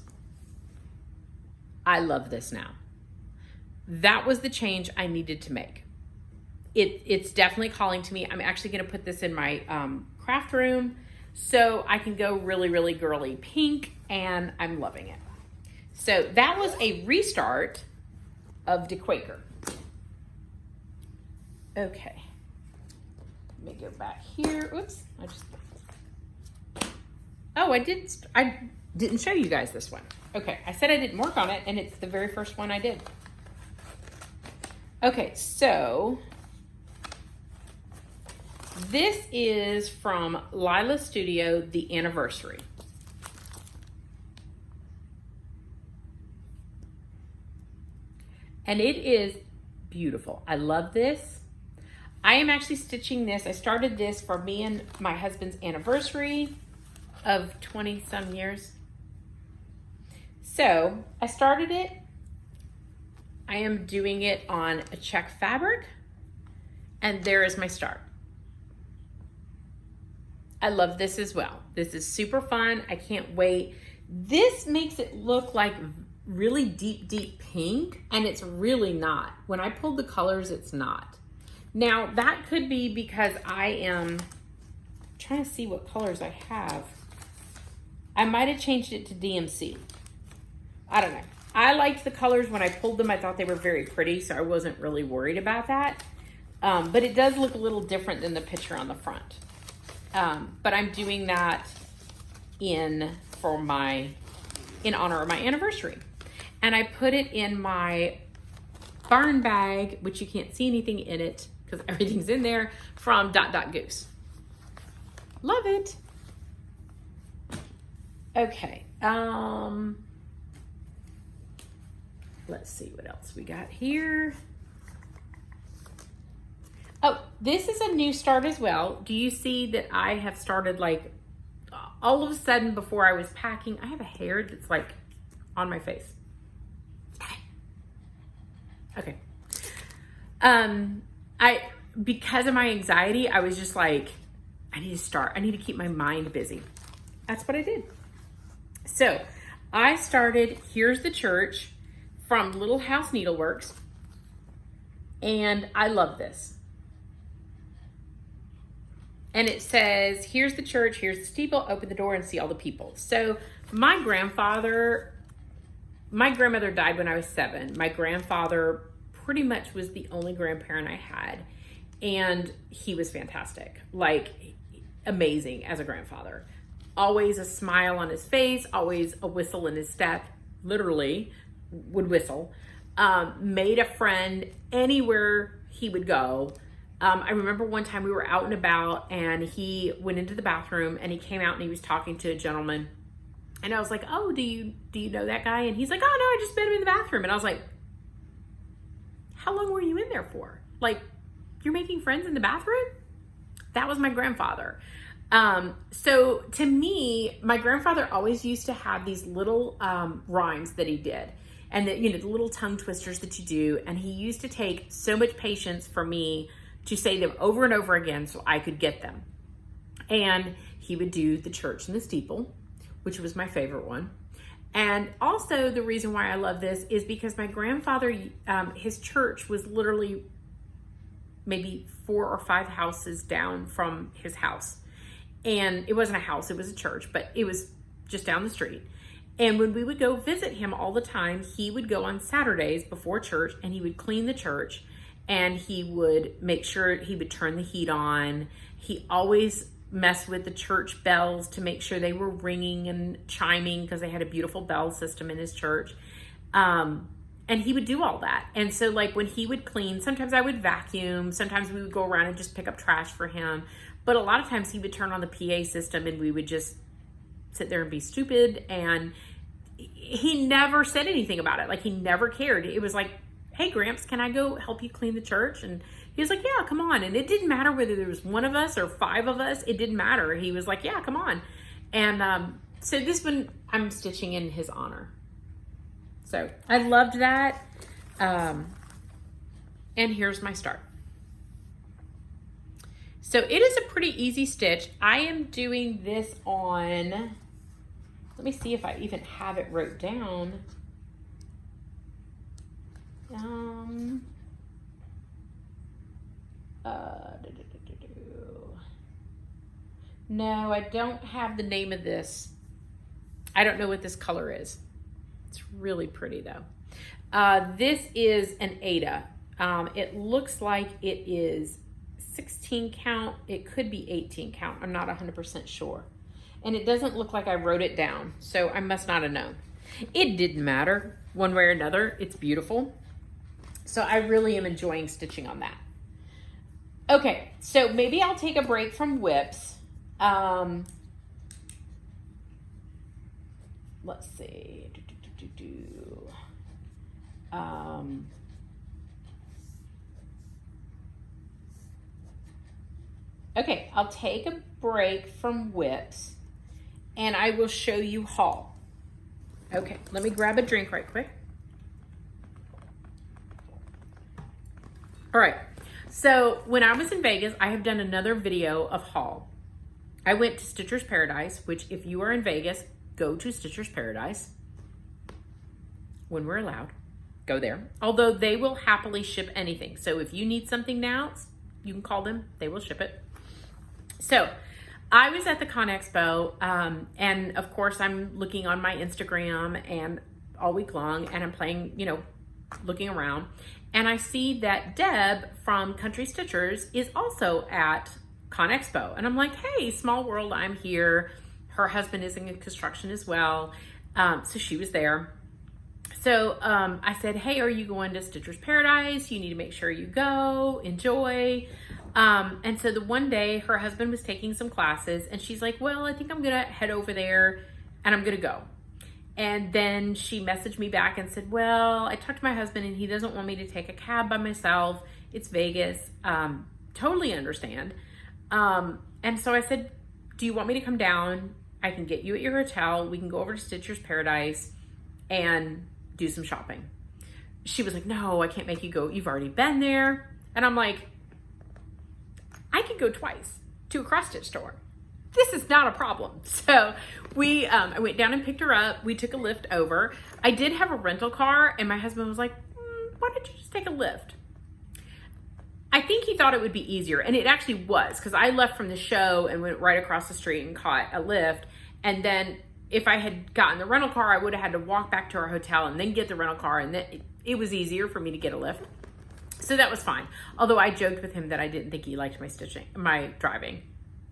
Speaker 1: I love this now. That was the change I needed to make. It's definitely calling to me. I'm actually going to put this in my craft room so I can go really, really girly pink, and I'm loving it. So that was a restart of the Quaker. Okay. Let me go back here. Oops. I didn't show you guys this one. Okay, I said I didn't work on it, and it's the very first one I did. Okay, so this is from Lila Studio, the anniversary. And it is beautiful. I love this. I am actually stitching this. I started this for me and my husband's anniversary of 20 some years. So I started it. I am doing it on a check fabric, and there is my start. I love this as well. This is super fun. I can't wait. This makes it look like really deep, deep pink, and it's really not. When I pulled the colors, it's not. Now, that could be because I am trying to see what colors I have. I might have changed it to DMC. I don't know. I liked the colors when I pulled them. I thought they were very pretty, so I wasn't really worried about that. But it does look a little different than the picture on the front. But I'm doing that in honor of my anniversary. And I put it in my barn bag, which you can't see anything in it because everything's in there, from Goose. Love it. Okay. Let's see what else we got here. Oh, this is a new start as well. Do you see that I have started, like, all of a sudden before I was packing, I have a hair that's like on my face. Okay. Because of my anxiety, I was just like, I need to keep my mind busy. That's what I did. So I started Here's the Church from Little House Needleworks. And I love this. And it says, here's the church, here's the steeple, open the door and see all the people. So my grandmother died when I was 7. My grandfather pretty much was the only grandparent I had. And he was fantastic, like amazing as a grandfather. Always a smile on his face, always a whistle in his step, literally would whistle. Made a friend anywhere he would go. I remember one time we were out and about and he went into the bathroom and he came out and he was talking to a gentleman. And I was like, oh, do you know that guy? And he's like, oh no, I just met him in the bathroom. And I was like, how long were you in there for? Like, you're making friends in the bathroom? That was my grandfather. So to me, my grandfather always used to have these little rhymes that he did. And the little tongue twisters that you do. And he used to take so much patience for me to say them over and over again so I could get them. And he would do the church and the steeple, which was my favorite one. And also the reason why I love this is because my grandfather, his church was literally maybe 4 or 5 houses down from his house. And it wasn't a house, it was a church, but it was just down the street. And when we would go visit him all the time, he would go on Saturdays before church and he would clean the church and he would make sure he would turn the heat on. He always messed with the church bells to make sure they were ringing and chiming because they had a beautiful bell system in his church. And he would do all that. And so like when he would clean, sometimes I would vacuum, sometimes we would go around and just pick up trash for him. But a lot of times he would turn on the PA system and we would just sit there and be stupid. And he never said anything about it. Like he never cared. It was like, hey Gramps, can I go help you clean the church? And he was like, yeah, come on. And it didn't matter whether there was 1 of us or 5 of us. It didn't matter. He was like, yeah, come on. And so this one I'm stitching in his honor. So I loved that. And here's my start. So it is a pretty easy stitch. I am doing this on, let me see if I even have it wrote down. No, I don't have the name of this. I don't know what this color is. It's really pretty though. This is an Ada. It looks like it is 16 count. It could be 18 count. I'm not 100% sure. And it doesn't look like I wrote it down, so I must not have known. It didn't matter one way or another. It's beautiful. So I really am enjoying stitching on that. Okay, so maybe I'll take a break from whips. Let's see. Okay, I'll take a break from whips and I will show you haul. Okay, let me grab a drink right quick. All right, so when I was in Vegas, I have done another video of haul. I went to Stitcher's Paradise, which if you are in Vegas, go to Stitcher's Paradise when we're allowed. Go there. Although they will happily ship anything. So if you need something now, you can call them. They will ship it. So I was at the Con Expo, and of course I'm looking on my Instagram and all week long, and I'm playing, you know, looking around, and I see that Deb from Country Stitchers is also at Con Expo, and I'm like, hey, small world, I'm here. Her husband is in construction as well, so she was there. So I said, hey, are you going to Stitcher's Paradise? You need to make sure you go, enjoy. And so the one day her husband was taking some classes, and she's like, well, I think I'm gonna head over there and I'm gonna go. And then she messaged me back and said, well, I talked to my husband and he doesn't want me to take a cab by myself. It's Vegas. Totally understand. And so I said, do you want me to come down? I can get you at your hotel. We can go over to Stitcher's Paradise and do some shopping. She was like, no, I can't make you go. You've already been there. And I'm like, I could go twice to a cross stitch store. This is not a problem. So I went down and picked her up. We took a lift over. I did have a rental car, and my husband was like, why don't you just take a lift? I think he thought it would be easier, and it actually was, because I left from the show and went right across the street and caught a lift. And then if I had gotten the rental car, I would have had to walk back to our hotel and then get the rental car, and it was easier for me to get a lift. So that was fine. Although I joked with him that I didn't think he liked my driving.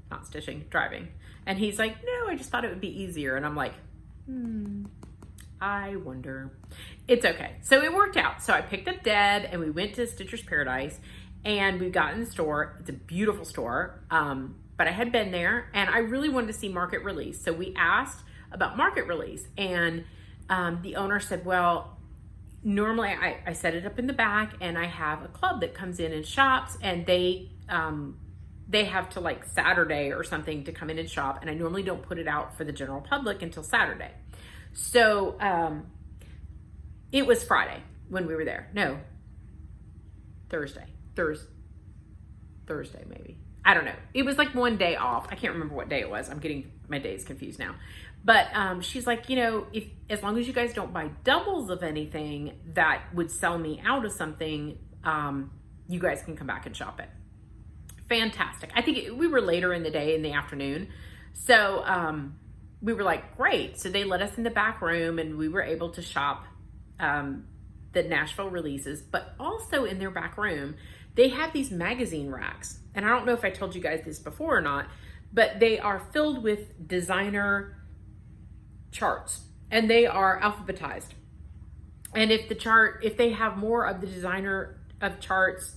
Speaker 1: Not stitching, driving. And he's like, no, I just thought it would be easier. And I'm like, I wonder. It's okay. So it worked out. So I picked up Deb and we went to Stitcher's Paradise, and we got in the store. It's a beautiful store. But I had been there and I really wanted to see market release. So we asked about market release, and the owner said, well, normally I set it up in the back, and I have a club that comes in and shops, and they have to, like, Saturday or something to come in and shop, and I normally don't put it out for the general public until Saturday. So it was Friday when we were there. No, Thursday maybe. I don't know. It was like one day off. I can't remember what day it was. I'm getting my days confused now. But she's like, you know, as long as you guys don't buy doubles of anything that would sell me out of something, you guys can come back and shop it. Fantastic. I think we were later in the day, in the afternoon. So we were like, great. So they let us in the back room, and we were able to shop the Nashville releases. But also in their back room, they have these magazine racks. And I don't know if I told you guys this before or not, but they are filled with designer charts, and they are alphabetized. And if they have more of the designer of charts,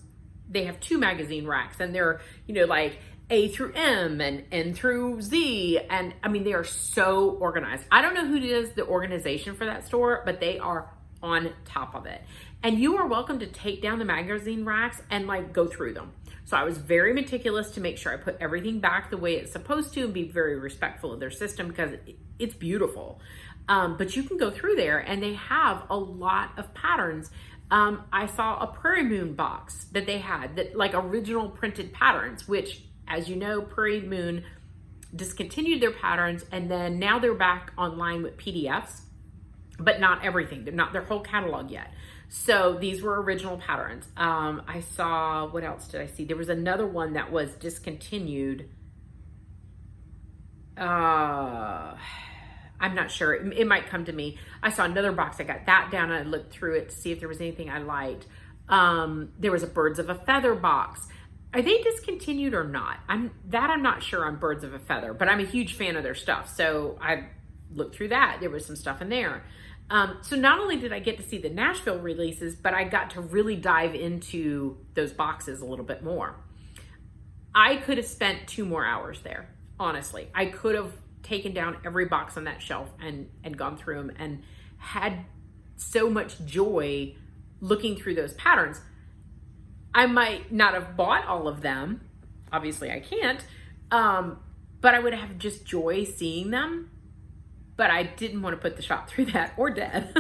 Speaker 1: they have 2 magazine racks, and they're, you know, like A through M and N through Z. And I mean, they are so organized. I don't know who does the organization for that store, but they are on top of it. And you are welcome to take down the magazine racks and, like, go through them. So I was very meticulous to make sure I put everything back the way it's supposed to, and be very respectful of their system, because it's beautiful. But you can go through there, and they have a lot of patterns. I saw a Prairie Moon box that they had, that, like, original printed patterns, which, as you know, Prairie Moon discontinued their patterns, and then now they're back online with PDFs, but not everything. They're not their whole catalog yet. So these were original patterns. I saw, what else did I see? There was another one that was discontinued. I'm not sure. It might come to me. I saw another box. I got that down, and I looked through it to see if there was anything I liked. There was a Birds of a Feather box. Are they discontinued or not? I'm not sure on Birds of a Feather, but I'm a huge fan of their stuff. So I looked through that. There was some stuff in there. So not only did I get to see the Nashville releases, but I got to really dive into those boxes a little bit more. I could have spent 2 more hours there, honestly. I could have taken down every box on that shelf and gone through them, and had so much joy looking through those patterns. I might not have bought all of them. Obviously I can't. But I would have just joy seeing them. But I didn't want to put the shop through that, or Dad.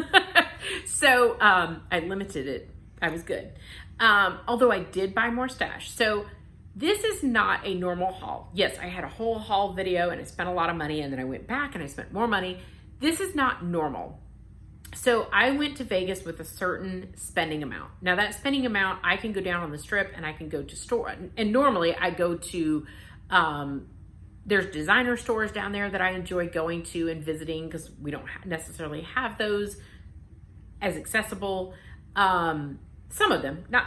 Speaker 1: So I limited it. I was good. Although I did buy more stash. So this is not a normal haul. Yes, I had a whole haul video, and I spent a lot of money, and then I went back and I spent more money. This is not normal. So I went to Vegas with a certain spending amount. Now that spending amount, I can go down on the Strip and I can go to store. And normally I go to, there's designer stores down there that I enjoy going to and visiting, because we don't necessarily have those as accessible. Some of them, not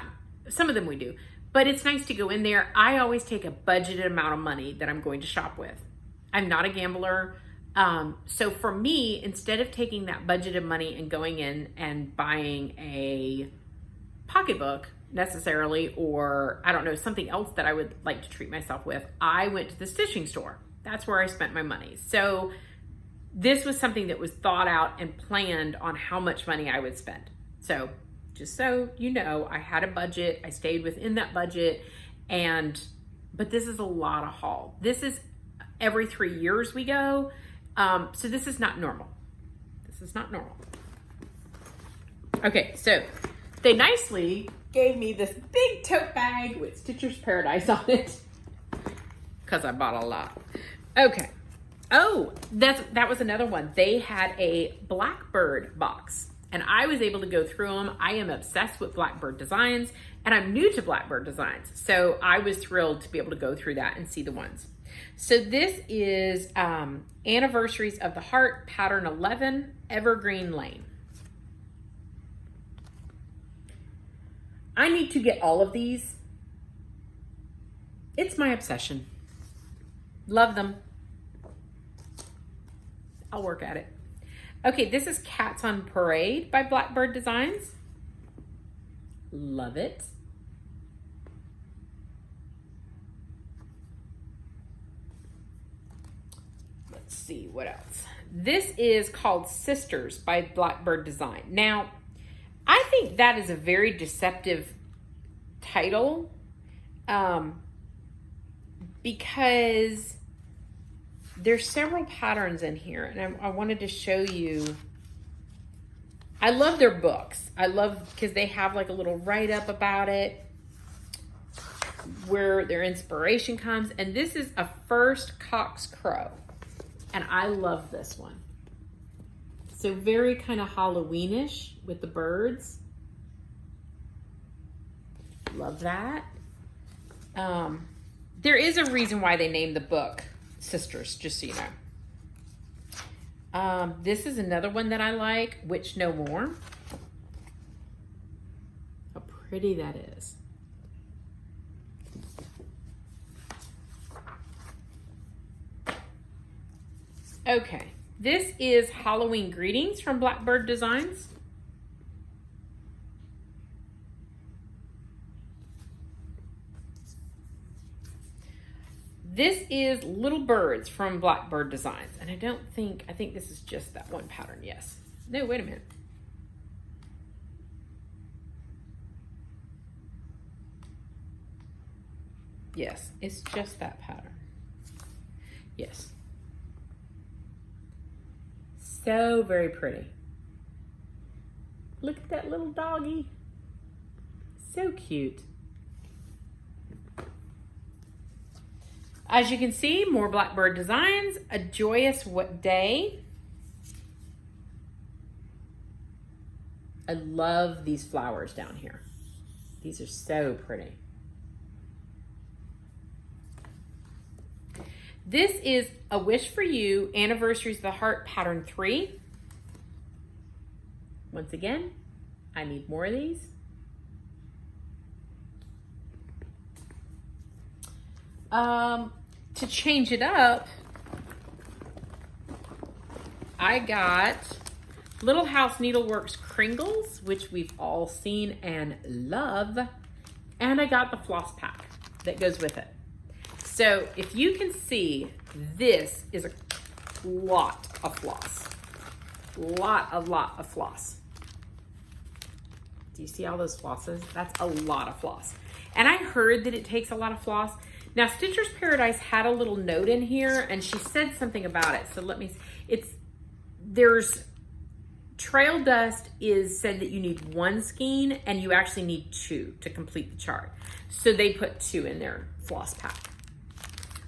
Speaker 1: some of them we do, but it's nice to go in there. I always take a budgeted amount of money that I'm going to shop with. I'm not a gambler. So for me, instead of taking that budgeted money and going in and buying a pocketbook necessarily, or I don't know, something else that I would like to treat myself with, I went to the stitching store. That's where I spent my money. So this was something that was thought out and planned on how much money I would spend. So just so you know, I had a budget, I stayed within that budget, but this is a lot of haul. This is every 3 years we go. So this is not normal. This is not normal. Okay, so they nicely gave me this big tote bag with Stitcher's Paradise on it because I bought a lot. Okay. Oh, that was another one. They had a Blackbird box and I was able to go through them. I am obsessed with Blackbird designs and I'm new to Blackbird designs. So I was thrilled to be able to go through that and see the ones. So this is Anniversaries of the Heart, pattern 11, Evergreen Lane. I need to get all of these. It's my obsession. Love them. I'll work at it. Okay, this is Cats on Parade by Blackbird Designs. Love it. Let's see what else. This is called Sisters by Blackbird Design. Now, I think that is a very deceptive title because there's several patterns in here and I wanted to show you. I love their books. I love because they have like a little write-up about it where their inspiration comes. And this is a First Cock's Crow. And I love this one. So very kind of Halloweenish with the birds. Love that. There is a reason why they named the book Sisters, just so you know. This is another one that I like, Witch No More. How pretty that is. Okay, this is Halloween Greetings from Blackbird Designs. This is Little Birds from Blackbird Designs. And I think this is just that one pattern, yes. No, wait a minute. Yes, it's just that pattern. Yes. So very pretty. Look at that little doggy. So cute. As you can see, more Blackbird Designs. A Joyous Day. I love these flowers down here. These are so pretty. This is A Wish for You, Anniversaries of the Heart, pattern 3. Once again, I need more of these. To change it up, I got Little House Needleworks Kringles, which we've all seen and love. And I got the floss pack that goes with it. So if you can see, this is a lot of floss. Lot of floss. Do you see all those flosses? That's a lot of floss. And I heard that it takes a lot of floss. Now, Stitcher's Paradise had a little note in here and she said something about it. So let me, there's Trail Dust is said that you need 1 skein and you actually need 2 to complete the chart. So they put 2 in their floss pack.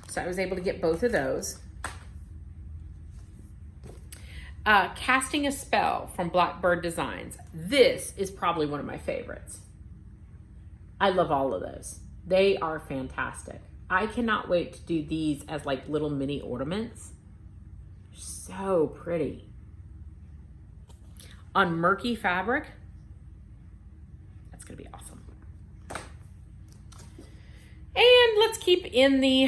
Speaker 1: So I was able to get both of those. Casting a Spell from Blackbird Designs. This is probably one of my favorites. I love all of those. They are fantastic. I cannot wait to do these as like little mini ornaments. So pretty. on murky fabric. That's gonna be awesome. And let's keep in the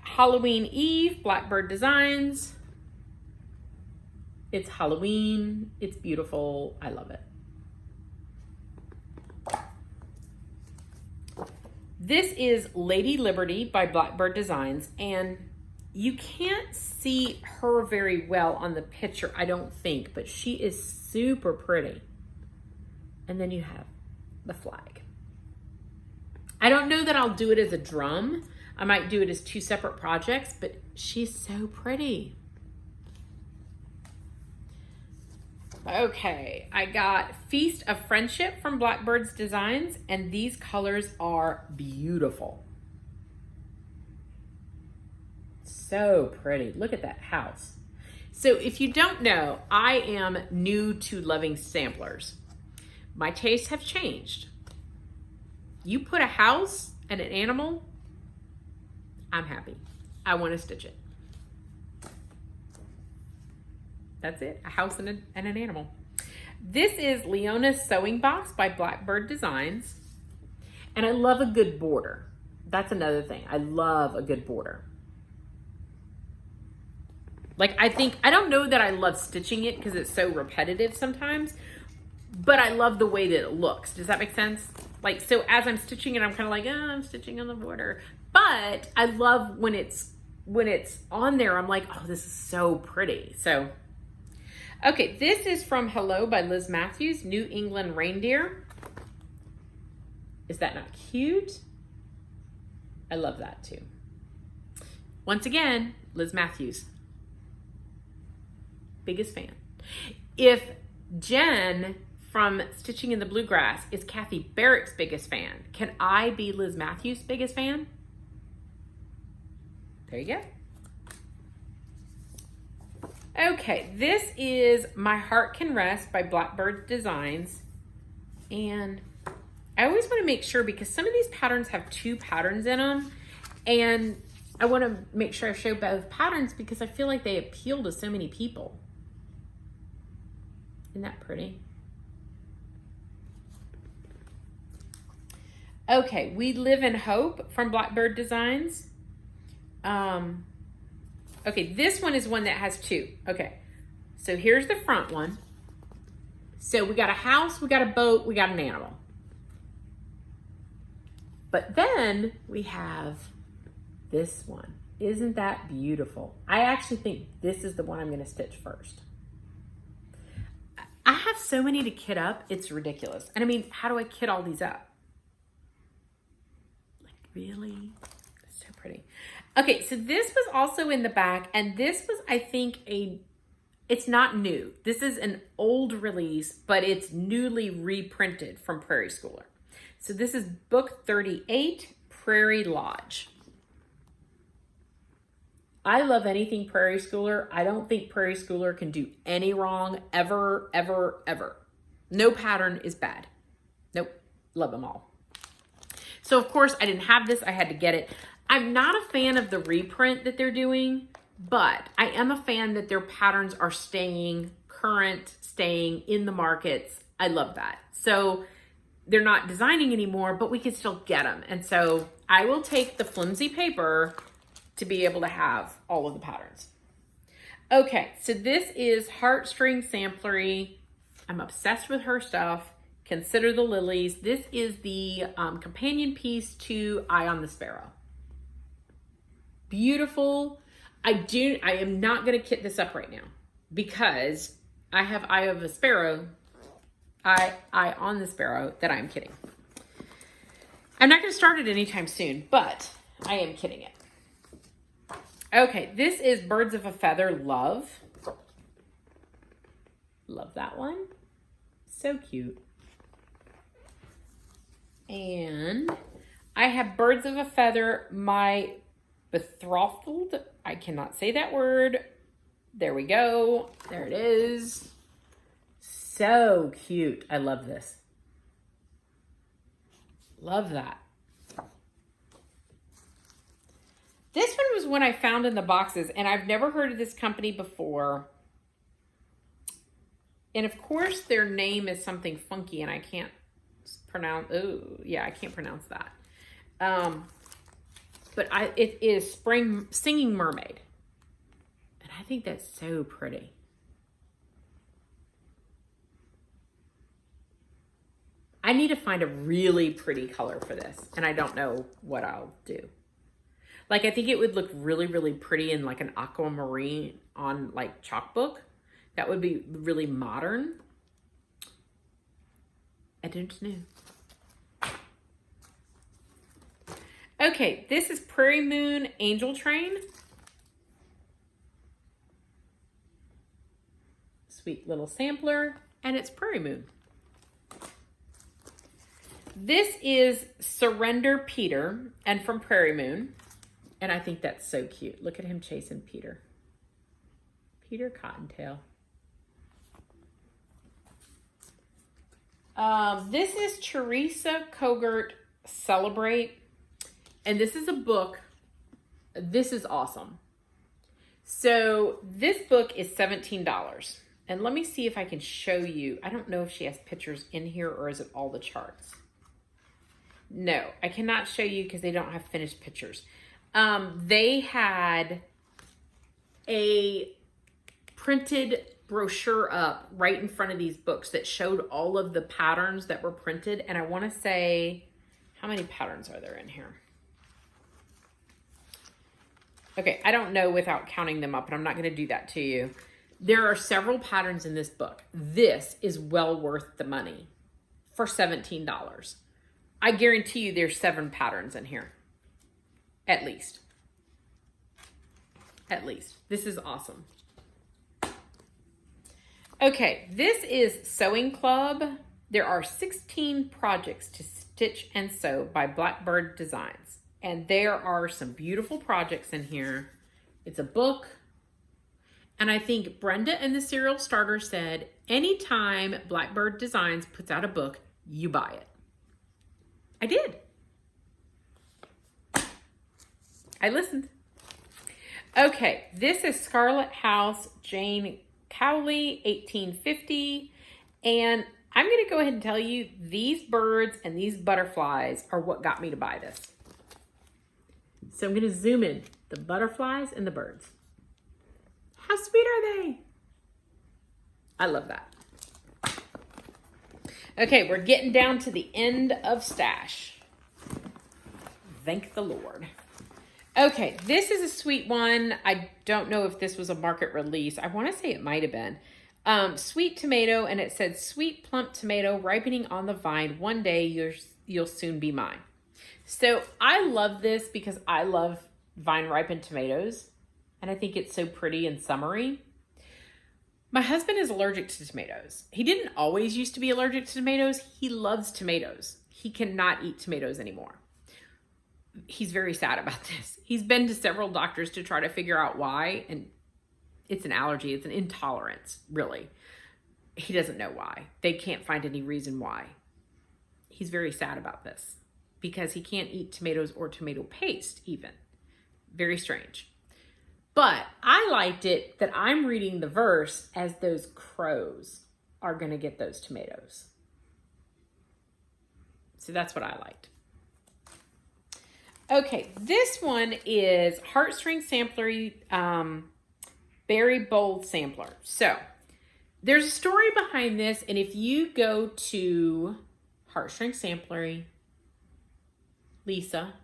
Speaker 1: Halloween Eve Blackbird Designs. It's Halloween, it's beautiful, I love it. This is Lady Liberty by Blackbird Designs, and you can't see her very well on the picture, I don't think, but she is super pretty. And then you have the flag. I don't know that I'll do it as a drum. I might do it as two separate projects, but she's so pretty. Okay, I got Feast of Friendship from Blackbird's Designs, and these colors are beautiful. So pretty. Look at that house. So if you don't know, I am new to loving samplers. My tastes have changed. You put a house and an animal, I'm happy. I want to stitch it. That's it, a house and an animal. This is Leona's Sewing Box by Blackbird Designs. And I love a good border. That's another thing. I love a good border. Like, I don't know that I love stitching it because it's so repetitive sometimes, but I love the way that it looks. Does that make sense? Like, so as I'm stitching it, I'm kind of like, oh, I'm stitching on the border. But I love when it's on there, I'm like, oh, this is so pretty. So, okay, this is from Hello by Liz Matthews, New England Reindeer. Is that not cute? I love that too. Once again, Liz Matthews. Biggest fan. If Jen from Stitching in the Bluegrass is Kathy Barrett's biggest fan, can I be Liz Matthews' biggest fan? There you go. Okay, this is My Heart Can Rest by Blackbird Designs. And I always want to make sure, because some of these patterns have two patterns in them, and I want to make sure I show both patterns because I feel like they appeal to so many people. Isn't that pretty? Okay, We Live in Hope from Blackbird Designs. Okay, this one is one that has two. Okay, so here's the front one. So we got a house, we got a boat, we got an animal. But then we have this one. Isn't that beautiful? I actually think this is the one I'm going to stitch first. I have so many to kit up, it's ridiculous. And I mean, how do I kit all these up? Like, really? So pretty. Okay, so this was also in the back, and this was, I think, it's not new. This is an old release, but it's newly reprinted from Prairie Schooler. So this is book 38, Prairie Lodge. I love anything Prairie Schooler. I don't think Prairie Schooler can do any wrong ever, ever, ever. No pattern is bad. Nope, love them all. So of course I didn't have this, I had to get it. I'm not a fan of the reprint that they're doing, but I am a fan that their patterns are staying current, staying in the markets. I love that. So they're not designing anymore, but we can still get them. And so I will take the flimsy paper to be able to have all of the patterns. Okay, so this is Heartstring Samplery. I'm obsessed with her stuff. Consider the Lilies. This is the companion piece to Eye on the Sparrow. Beautiful. I am not gonna kit this up right now because I have Eye on the Sparrow that I'm kitting. I'm not gonna start it anytime soon, but I am kitting it. Okay, this is Birds of a Feather Love. Love that one. So cute. And I have Birds of a Feather, My Betrothed. I cannot say that word. There we go. There it is. So cute. I love this. Love that. This one was one I found in the boxes, and I've never heard of this company before. And of course their name is something funky and I can't pronounce, I can't pronounce that. But it is Spring Singing Mermaid. And I think that's so pretty. I need to find a really pretty color for this, and I don't know what I'll do. Like, I think it would look really, really pretty in like an aquamarine on like chalkbook. That would be really modern. I don't know. Okay, this is Prairie Moon Angel Train. Sweet little sampler, and it's Prairie Moon. This is Surrender Peter, and from Prairie Moon. And I think that's so cute. Look at him chasing Peter. Peter Cottontail. This is Teresa Kogert Celebrate. And this is a book. This is awesome. So this book is $17. And let me see if I can show you. I don't know if she has pictures in here or is it all the charts. No, I cannot show you because they don't have finished pictures. They had a printed brochure up right in front of these books that showed all of the patterns that were printed. And I want to say, how many patterns are there in here? Okay, I don't know without counting them up, and I'm not going to do that to you. There are several patterns in this book. This is well worth the money for $17. I guarantee you there's 7 patterns in here. At least. At least. This is awesome. Okay, this is Sewing Club. There are 16 projects to stitch and sew by Blackbird Designs. And there are some beautiful projects in here. It's a book. And I think Brenda and the Serial Starter said, anytime Blackbird Designs puts out a book, you buy it. I did. I listened. Okay, this is Scarlet House, Jane Cowley, 1850. And I'm going to go ahead and tell you, these birds and these butterflies are what got me to buy this. So I'm going to zoom in. The butterflies and the birds. How sweet are they? I love that. Okay, we're getting down to the end of stash. Thank the Lord. Okay, this is a sweet one. I don't know if this was a market release. I want to say it might have been. Sweet tomato, and it said, sweet plump tomato ripening on the vine. One day you'll soon be mine. So I love this because I love vine ripened tomatoes. And I think it's so pretty and summery. My husband is allergic to tomatoes. He didn't always used to be allergic to tomatoes. He loves tomatoes. He cannot eat tomatoes anymore. He's very sad about this. He's been to several doctors to try to figure out why. And it's an allergy. It's an intolerance, really. He doesn't know why. They can't find any reason why. He's very sad about this because he can't eat tomatoes or tomato paste even. Very strange. But I liked it that I'm reading the verse as those crows are going to get those tomatoes. So that's what I liked. Okay, this one is Heartstring Sampler, Berry Bold Sampler. So there's a story behind this, and if you go to Heartstring Sampler, Lisa,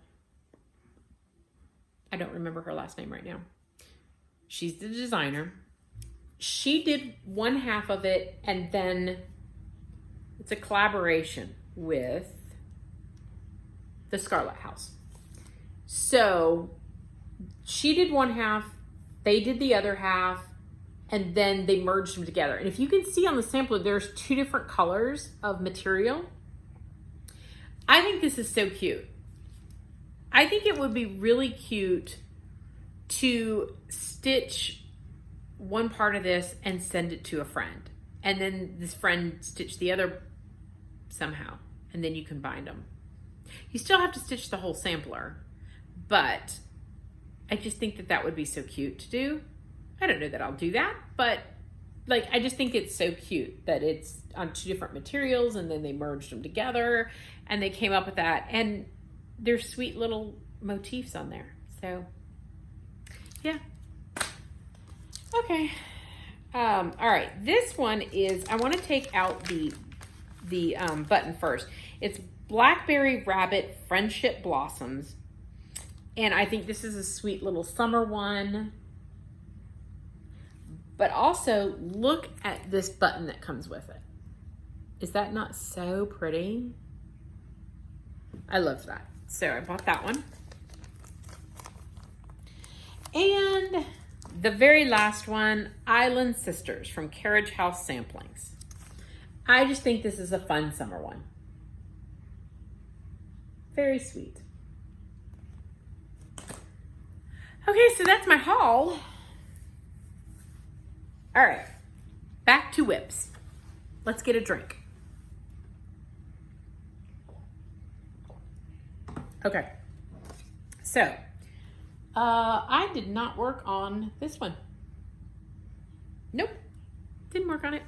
Speaker 1: I don't remember her last name right now. She's the designer. She did one half of it, and then it's a collaboration with the Scarlet House. So she did one half, they did the other half, and then they merged them together. And if you can see on the sampler, there's 2 different colors of material. I think this is so cute. I think it would be really cute to stitch one part of this and send it to a friend. And then this friend stitch the other somehow. And then you combine them. You still have to stitch the whole sampler. But I just think that that would be so cute to do. I don't know that I'll do that, but like, I just think it's so cute that it's on 2 different materials and then they merged them together and they came up with that. And there's sweet little motifs on there. So, yeah. Okay. All right. This one is, I want to take out the button first. It's Blackberry Rabbit Friendship Blossoms. And I think this is a sweet little summer one. But also, look at this button that comes with it. Is that not so pretty? I love that. So I bought that one. And the very last one, Island Sisters from Carriage House Samplings. I just think this is a fun summer one. Very sweet. Okay, so that's my haul. All right, back to whips. Let's get a drink. Okay, so I did not work on this one. Nope, didn't work on it.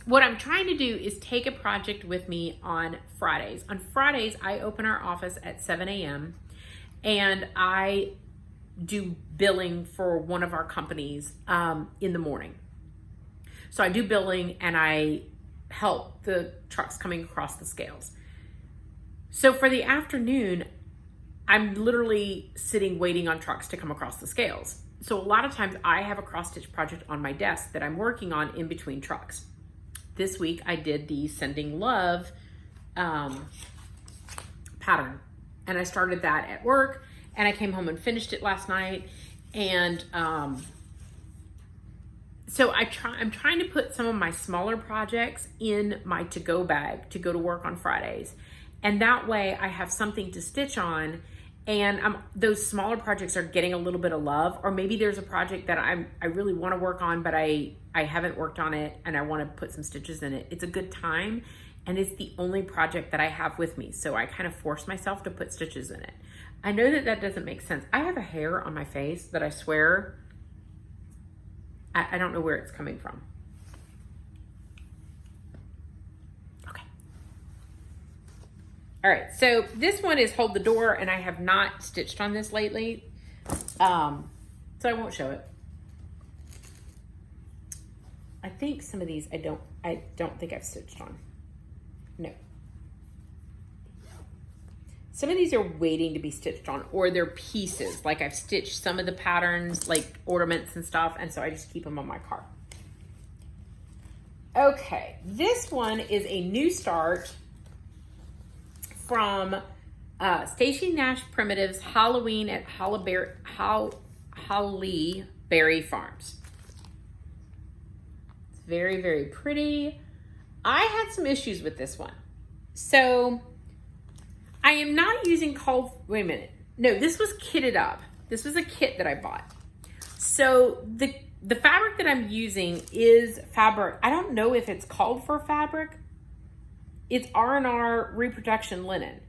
Speaker 1: What I'm trying to do is take a project with me on Fridays. On Fridays, I open our office at 7 a.m. and I do billing for one of our companies in the morning. So I do billing and I help the trucks coming across the scales. So for the afternoon, I'm literally sitting waiting on trucks to come across the scales. So a lot of times I have a cross stitch project on my desk that I'm working on in between trucks. This week I did the Sending Love pattern, and I started that at work, and I came home and finished it last night. And so I'm trying to put some of my smaller projects in my to-go bag to go to work on Fridays, and that way I have something to stitch on. And those smaller projects are getting a little bit of love, or maybe there's a project that I really want to work on, but I haven't worked on it and I want to put some stitches in it. It's a good time, and it's the only project that I have with me, so I kind of force myself to put stitches in it. I know that that doesn't make sense. I have a hair on my face that I swear I don't know where it's coming from. All right, so this one is Hold the Door, and I have not stitched on this lately, so I won't show it. I think some of these I don't think I've stitched on. No. Some of these are waiting to be stitched on, or they're pieces. Like I've stitched some of the patterns, like ornaments and stuff, and so I just keep them on my cart. Okay, this one is a new start from Stacey Nash Primitives Halloween at Holly Berry Farms. It's very, very pretty. I had some issues with this one. So I am not using wait a minute. No, this was kitted up. This was a kit that I bought. So the fabric that I'm using is fabric. I don't know if it's called for fabric. It's R&R reproduction linen.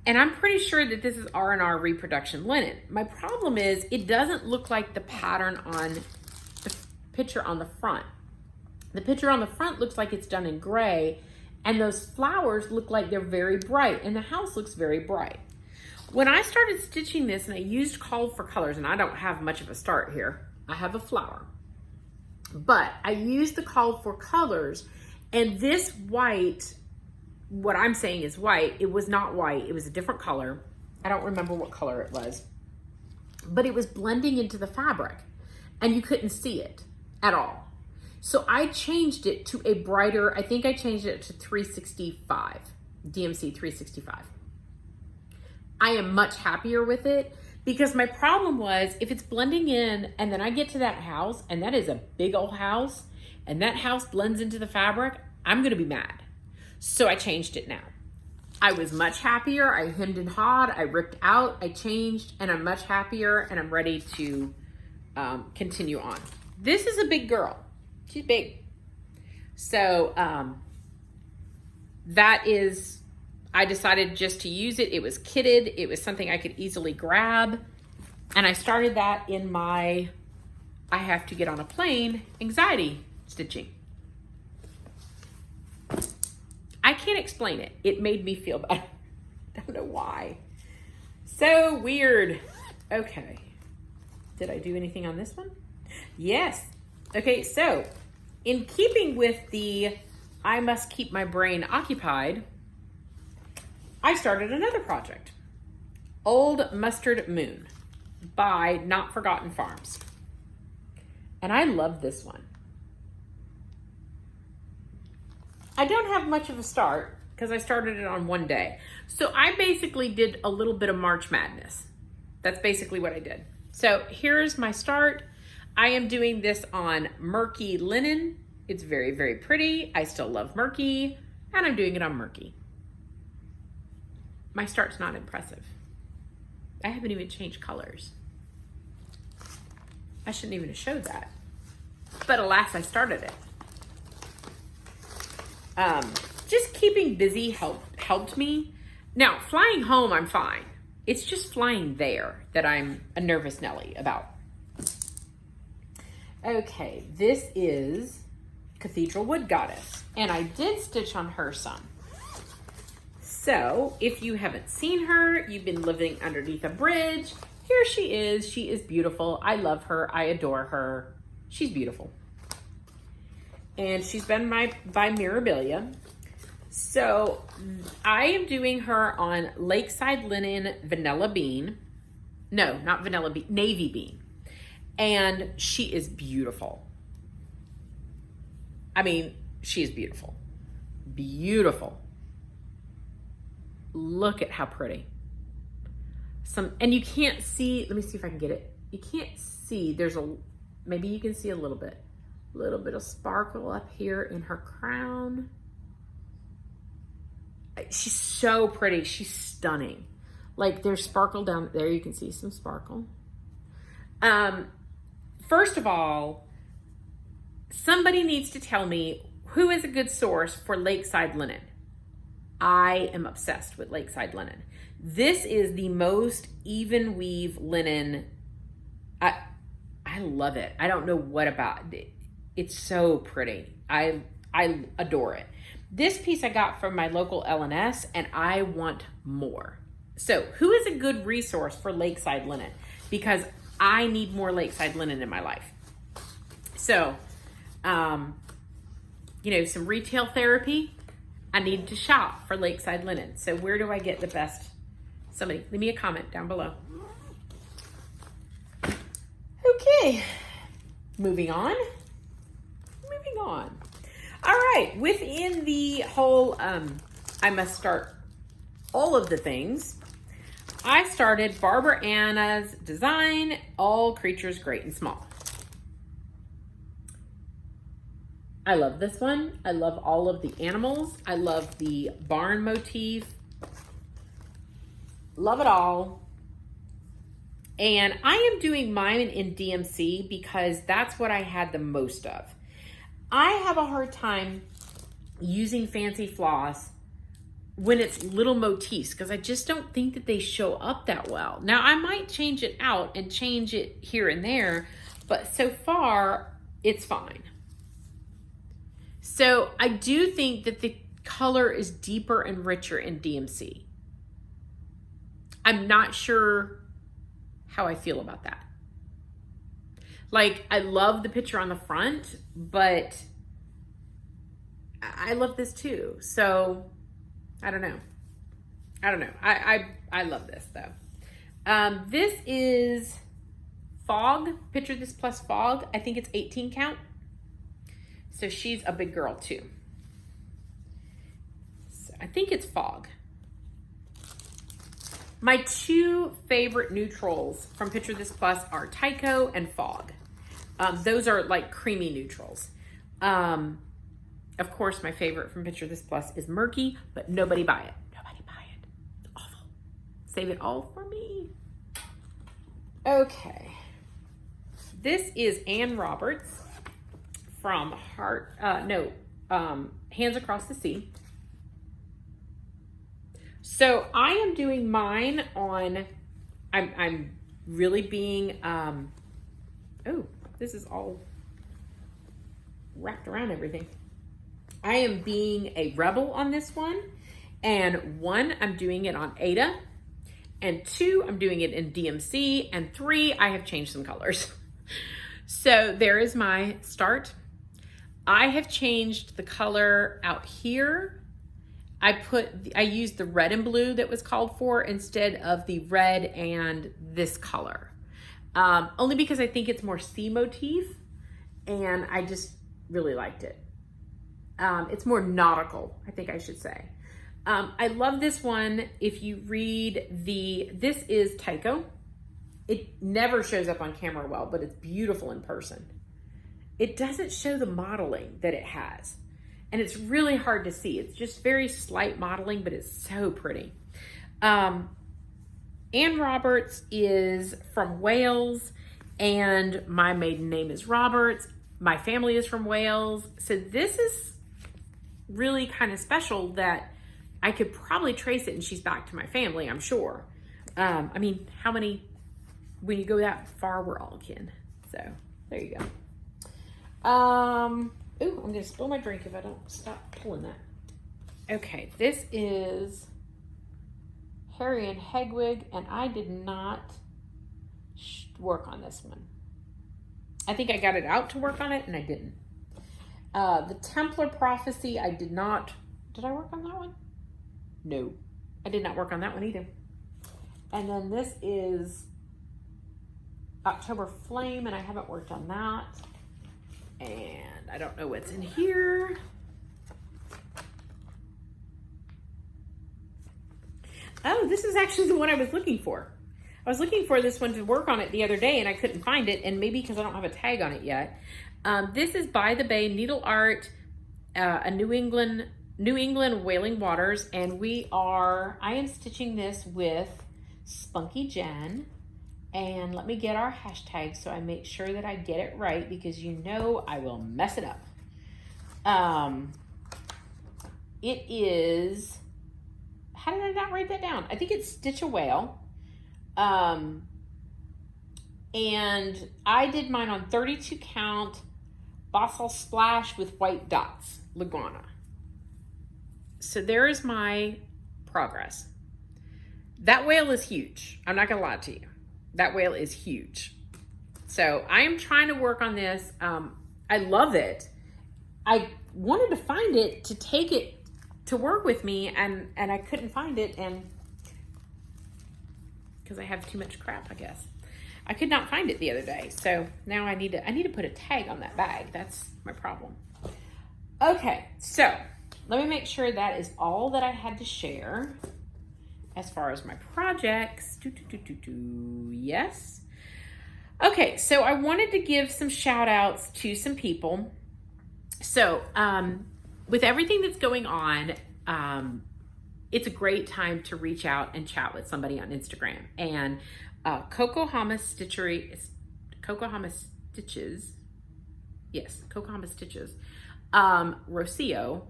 Speaker 1: And I'm pretty sure that this is R&R reproduction linen. My problem is it doesn't look like the pattern on the picture on the front. The picture on the front looks like it's done in gray, and those flowers look like they're very bright, and the house looks very bright. When I started stitching this and I used Called for Colors, and I don't have much of a start here, I have a flower, but I used the Called for Colors. And this white, what I'm saying is white, it was not white, it was a different color. I don't remember what color it was, but it was blending into the fabric and you couldn't see it at all. So I changed it to a brighter, I think I changed it to 365, DMC 365. I am much happier with it because my problem was if it's blending in and then I get to that house, and that is a big old house, and that house blends into the fabric, I'm gonna be mad. So I changed it now. I was much happier. I hemmed and hawed, I ripped out, I changed, and I'm much happier, and I'm ready to continue on. This is a big girl. She's big. So that is, I decided just to use it. It was kitted. It was something I could easily grab. And I started that in my I have to get on a plane anxiety stitching. I can't explain it. It made me feel better. Don't know why. So weird. Okay. Did I do anything on this one? Yes. Okay, so in keeping with the I must keep my brain occupied, I started another project. Old Mustard Moon by Not Forgotten Farms. And I love this one. I don't have much of a start because I started it on one day. So I basically did a little bit of March Madness. That's basically what I did. So here's my start. I am doing this on murky linen. It's very, very pretty. I still love murky, and I'm doing it on murky. My start's not impressive. I haven't even changed colors. I shouldn't even have showed that. But alas, I started it. Just keeping busy helped me. Now, flying home, I'm fine. It's just flying there that I'm a nervous Nelly about. Okay, this is Cathedral Wood Goddess, and I did stitch on her some. So, if you haven't seen her, you've been living underneath a bridge. Here she is. She is beautiful. I love her. I adore her. She's beautiful. And she's been by Mirabilia. So I am doing her on Lakeside Linen Vanilla Bean. No, not Vanilla Bean, Navy Bean. And she is beautiful. I mean, she is beautiful. Beautiful. Look at how pretty. And you can't see, let me see if I can get it. You can't see, maybe you can see a little bit of sparkle up here in her crown. She's so pretty. She's stunning. Like there's sparkle down there. You can see some sparkle. First of all, somebody needs to tell me who is a good source for Lakeside linen. I am obsessed with Lakeside linen. This is the most even weave linen. I love it. I don't know what about it. It's so pretty. I adore it. This piece I got from my local L&S, and I want more. So who is a good resource for Lakeside linen? Because I need more Lakeside linen in my life. So, some retail therapy. I need to shop for Lakeside linen. So where do I get the best? Somebody, leave me a comment down below. Okay, moving on. All right, within the whole, I must start all of the things. I started Barbara Anna's design, All Creatures Great and Small. I love this one. I love all of the animals. I love the barn motif. Love it all. And I am doing mine in DMC because that's what I had the most of. I have a hard time using fancy floss when it's little motifs because I just don't think that they show up that well. Now, I might change it out and change it here and there, but so far, it's fine. So I do think that the color is deeper and richer in DMC. I'm not sure how I feel about that. Like, I love the picture on the front, but I love this too. So, I don't know. I love this though. This is Fog. Picture this plus Fog. I think it's 18 count. So she's a big girl too. So I think it's Fog. My two favorite neutrals from Picture This Plus are Tycho and Fog. Those are like creamy neutrals. Of course, my favorite from Picture This Plus is Murky, but nobody buy it. Nobody buy it. It's awful. Save it all for me. Okay. This is Ann Roberts from Hands Across the Sea. So I am doing mine on, I'm really being, this is all wrapped around everything. I am being a rebel on this one. And 1, I'm doing it on Ada. And 2, I'm doing it in DMC. And 3, I have changed some colors. So there is my start. I have changed the color out here. I used the red and blue that was called for instead of the red and this color. Only because I think it's more sea motif and I just really liked it. It's more nautical, I think I should say. I love this one. If you read this is Tycho. It never shows up on camera well, but it's beautiful in person. It doesn't show the modeling that it has. And it's really hard to see. It's just very slight modeling, but it's so pretty. Anne Roberts is from Wales, and my maiden name is Roberts. My family is from Wales. So this is really kind of special that I could probably trace it and she's back to my family, I'm sure. I mean, how many, when you go that far, we're all kin. So there you go. Ooh, I'm gonna spill my drink if I don't stop pulling that. Okay, this is Harry and Hegwig, and I did not work on this one. I think I got it out to work on it, and I didn't. The Templar Prophecy, I did not. Did I work on that one? No, I did not work on that one either. And then this is October Flame, and I haven't worked on that. And I don't know what's in here. Oh, this is actually the one I was looking for. I was looking for this one to work on it the other day and I couldn't find it, and maybe because I don't have a tag on it yet. This is By the Bay Needle Art, a New England Whaling Waters, and I am stitching this with Spunky Jen. And let me get our hashtag so I make sure that I get it right, because you know I will mess it up. It is, how did I not write that down? I think it's Stitch a Whale. And I did mine on 32 count Bossal Splash with white dots, Laguna. So there is my progress. That whale is huge. I'm not gonna lie to you. That whale is huge. So I am trying to work on this. I love it. I wanted to find it to take it to work with me, and I couldn't find it, and because I have too much crap, I guess. I could not find it the other day. So now I need to put a tag on that bag. That's my problem. Okay, so let me make sure that is all that I had to share. As far as my projects, yes. Okay, so I wanted to give some shout outs to some people. So with everything that's going on, it's a great time to reach out and chat with somebody on Instagram. And Cocohama Stitches, Rocio.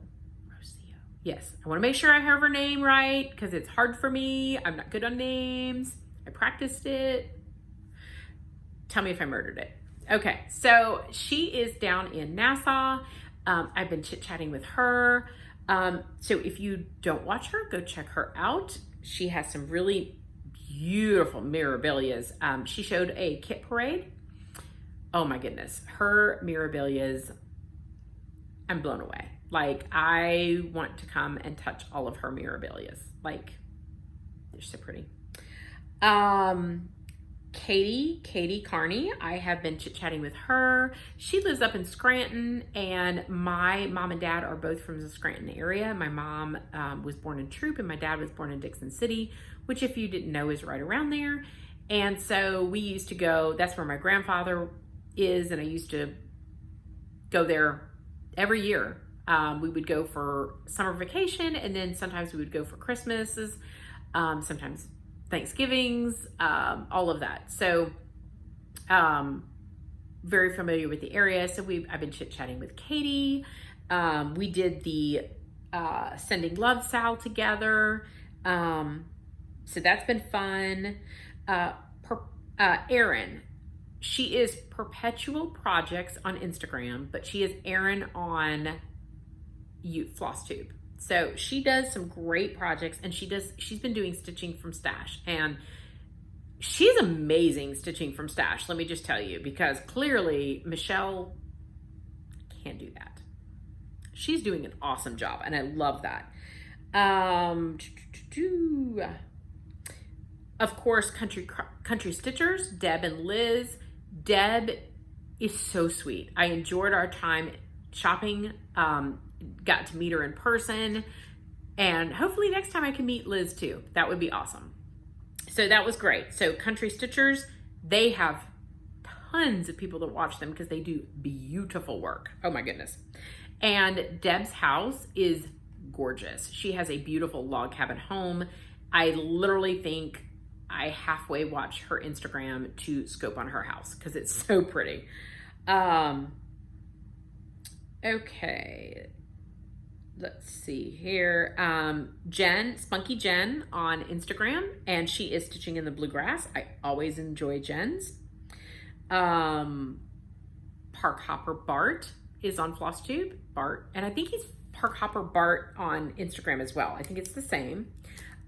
Speaker 1: Yes, I want to make sure I have her name right because it's hard for me. I'm not good on names. I practiced it. Tell me if I murdered it. Okay, so she is down in Nassau. I've been chit-chatting with her. So if you don't watch her, go check her out. She has some really beautiful mirabilias. She showed a kit parade. Oh my goodness, her mirabilias, I'm blown away. Like, I want to come and touch all of her mirabilias. Like, they're so pretty. Katie Carney, I have been chit-chatting with her. She lives up in Scranton, and my mom and dad are both from the Scranton area. My mom was born in Troop, and my dad was born in Dixon City, which, if you didn't know, is right around there. And so we used to go, that's where my grandfather is, and I used to go there every year. We would go for summer vacation, and then sometimes we would go for Christmases, sometimes Thanksgivings, all of that. So very familiar with the area. So I've been chit-chatting with Katie. We did the Sending Love Sal together. So that's been fun. Erin, she is Perpetual Projects on Instagram, but she is Erin on Flosstube. So she does some great projects, and she's been doing stitching from stash, and she's amazing stitching from stash, let me just tell you, because clearly Michelle can't do that. She's doing an awesome job, and I love that. Of course, Country Stitchers, Deb and Liz. Deb is so sweet. I enjoyed our time shopping, got to meet her in person, and hopefully next time I can meet Liz too. That would be awesome. So that was great. So Country Stitchers, they have tons of people that watch them because they do beautiful work. Oh my goodness. And Deb's house is gorgeous. She has a beautiful log cabin home. I literally think I halfway watch her Instagram to scope on her house because it's so pretty. Okay, let's see here. Jen, Spunky Jen on Instagram, and she is stitching in the bluegrass. I always enjoy Jen's. Park Hopper Bart is on Flosstube, Bart, and I think he's Park Hopper Bart on Instagram as well. I think it's the same.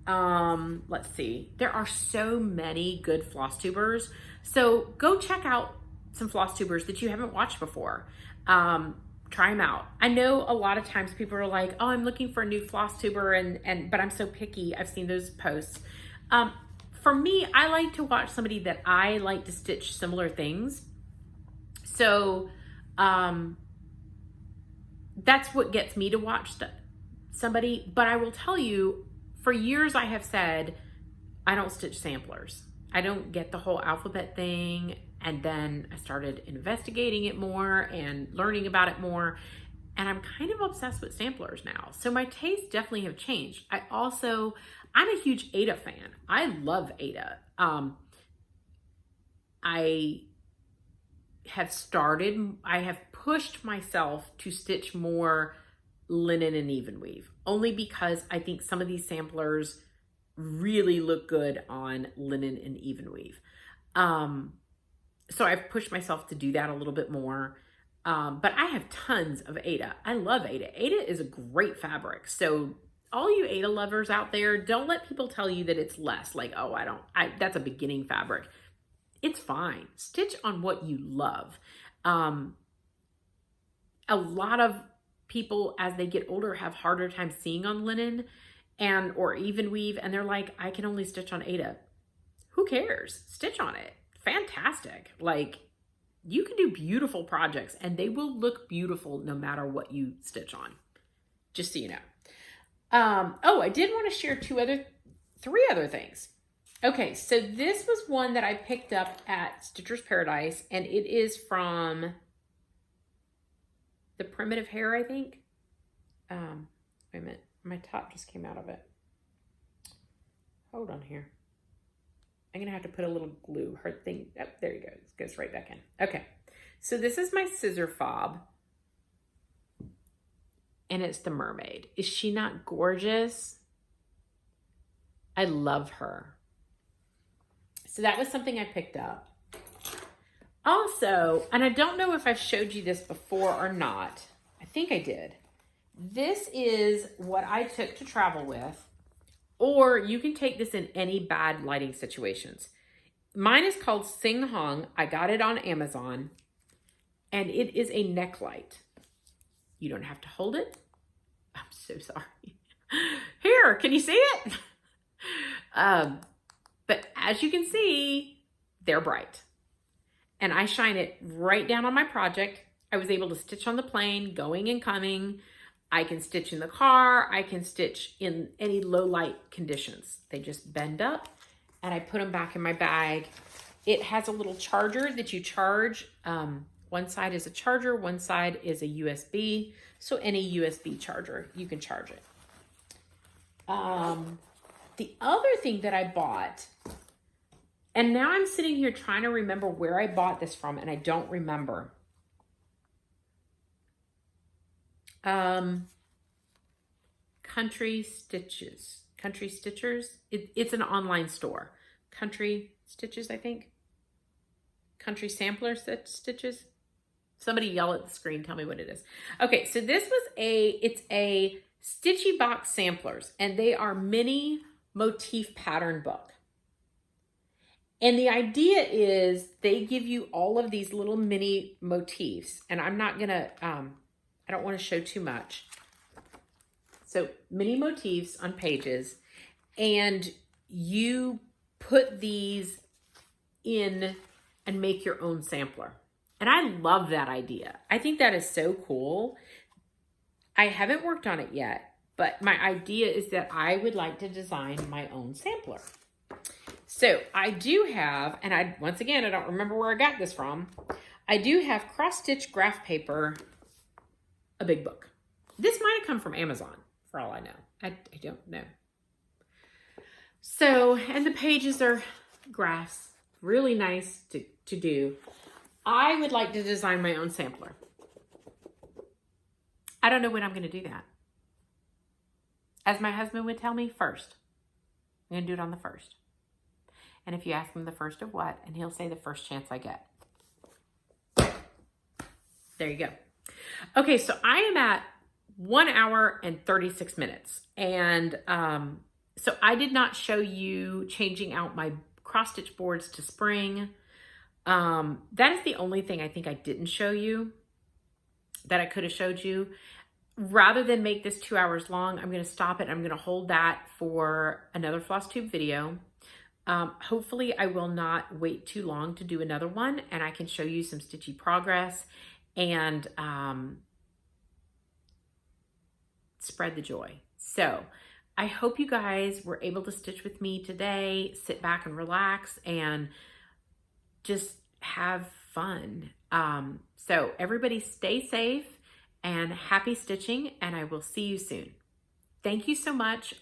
Speaker 1: Let's see. There are so many good Flosstubers. So go check out some Flosstubers that you haven't watched before. Try them out. I know a lot of times people are like, oh, I'm looking for a new Flosstuber, but I'm so picky. I've seen those posts. For me, I like to watch somebody that I like to stitch similar things. So, that's what gets me to watch somebody. But I will tell you, for years I have said, I don't stitch samplers. I don't get the whole alphabet thing. And then I started investigating it more and learning about it more. And I'm kind of obsessed with samplers now. So my tastes definitely have changed. I'm a huge Ada fan. I love Ada. I have pushed myself to stitch more linen and even weave, only because I think some of these samplers really look good on linen and even weave. So I've pushed myself to do that a little bit more. But I have tons of Ada. I love Ada. Ada is a great fabric. So all you Ada lovers out there, don't let people tell you that it's less. Like, oh, that's a beginning fabric. It's fine. Stitch on what you love. A lot of people, as they get older, have harder time seeing on linen or even weave, and they're like, I can only stitch on Ada. Who cares? Stitch on it. Fantastic. Like, you can do beautiful projects, and they will look beautiful no matter what you stitch on. Just so you know. I did want to share three other things. Okay, so this was one that I picked up at Stitcher's Paradise, and it is from the Primitive Hair, I think. Wait a minute, my top just came out of it. Hold on here. I'm gonna have to put a little glue. Her thing, oh, there you go. It goes right back in. Okay, so this is my scissor fob, and it's the mermaid. Is she not gorgeous? I love her. So that was something I picked up. Also, and I don't know if I've showed you this before or not. I think I did. This is what I took to travel with, or you can take this in any bad lighting situations. Mine is called Sing Hong. I got it on Amazon, and it is a neck light. You don't have to hold it. I'm so sorry. Here, can you see it? But as you can see, they're bright. And I shine it right down on my project. I was able to stitch on the plane, going and coming. I can stitch in the car. I can stitch in any low light conditions. They just bend up, and I put them back in my bag. It has a little charger that you charge. One side is a charger, one side is a USB. So any USB charger, you can charge it. The other thing that I bought, and now I'm sitting here trying to remember where I bought this from, and I don't remember. Country Stitchers. It's an online store. Country Stitches, I think. country sampler stitches. Somebody yell at the screen, tell me what it is. Okay, so this was it's a Stitchy Box Samplers, and they are mini motif pattern book. And the idea is they give you all of these little mini motifs, and I'm not gonna, I don't wanna show too much. So mini motifs on pages, and you put these in and make your own sampler. And I love that idea. I think that is so cool. I haven't worked on it yet, but my idea is that I would like to design my own sampler. So I do have, and once again, I don't remember where I got this from. I do have cross-stitch graph paper, a big book. This might have come from Amazon, for all I know. I don't know. So, and the pages are graphs, really nice to do. I would like to design my own sampler. I don't know when I'm going to do that. As my husband would tell me, first. I'm going to do it on the first. And if you ask him the first of what, and he'll say the first chance I get. There you go. Okay, so I am at 1 hour and 36 minutes. And so I did not show you changing out my cross-stitch boards to spring. That is the only thing I think I didn't show you that I could have showed you. Rather than make this 2 hours long, I'm going to stop it. I'm going to hold that for another Flosstube video. Hopefully I will not wait too long to do another one, and I can show you some stitchy progress and spread the joy. So I hope you guys were able to stitch with me today, sit back and relax and just have fun. So everybody stay safe and happy stitching, and I will see you soon. Thank you so much,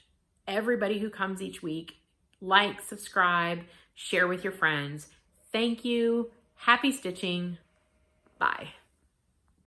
Speaker 1: everybody who comes each week. Like, subscribe, share with your friends. Thank you. Happy stitching. Bye.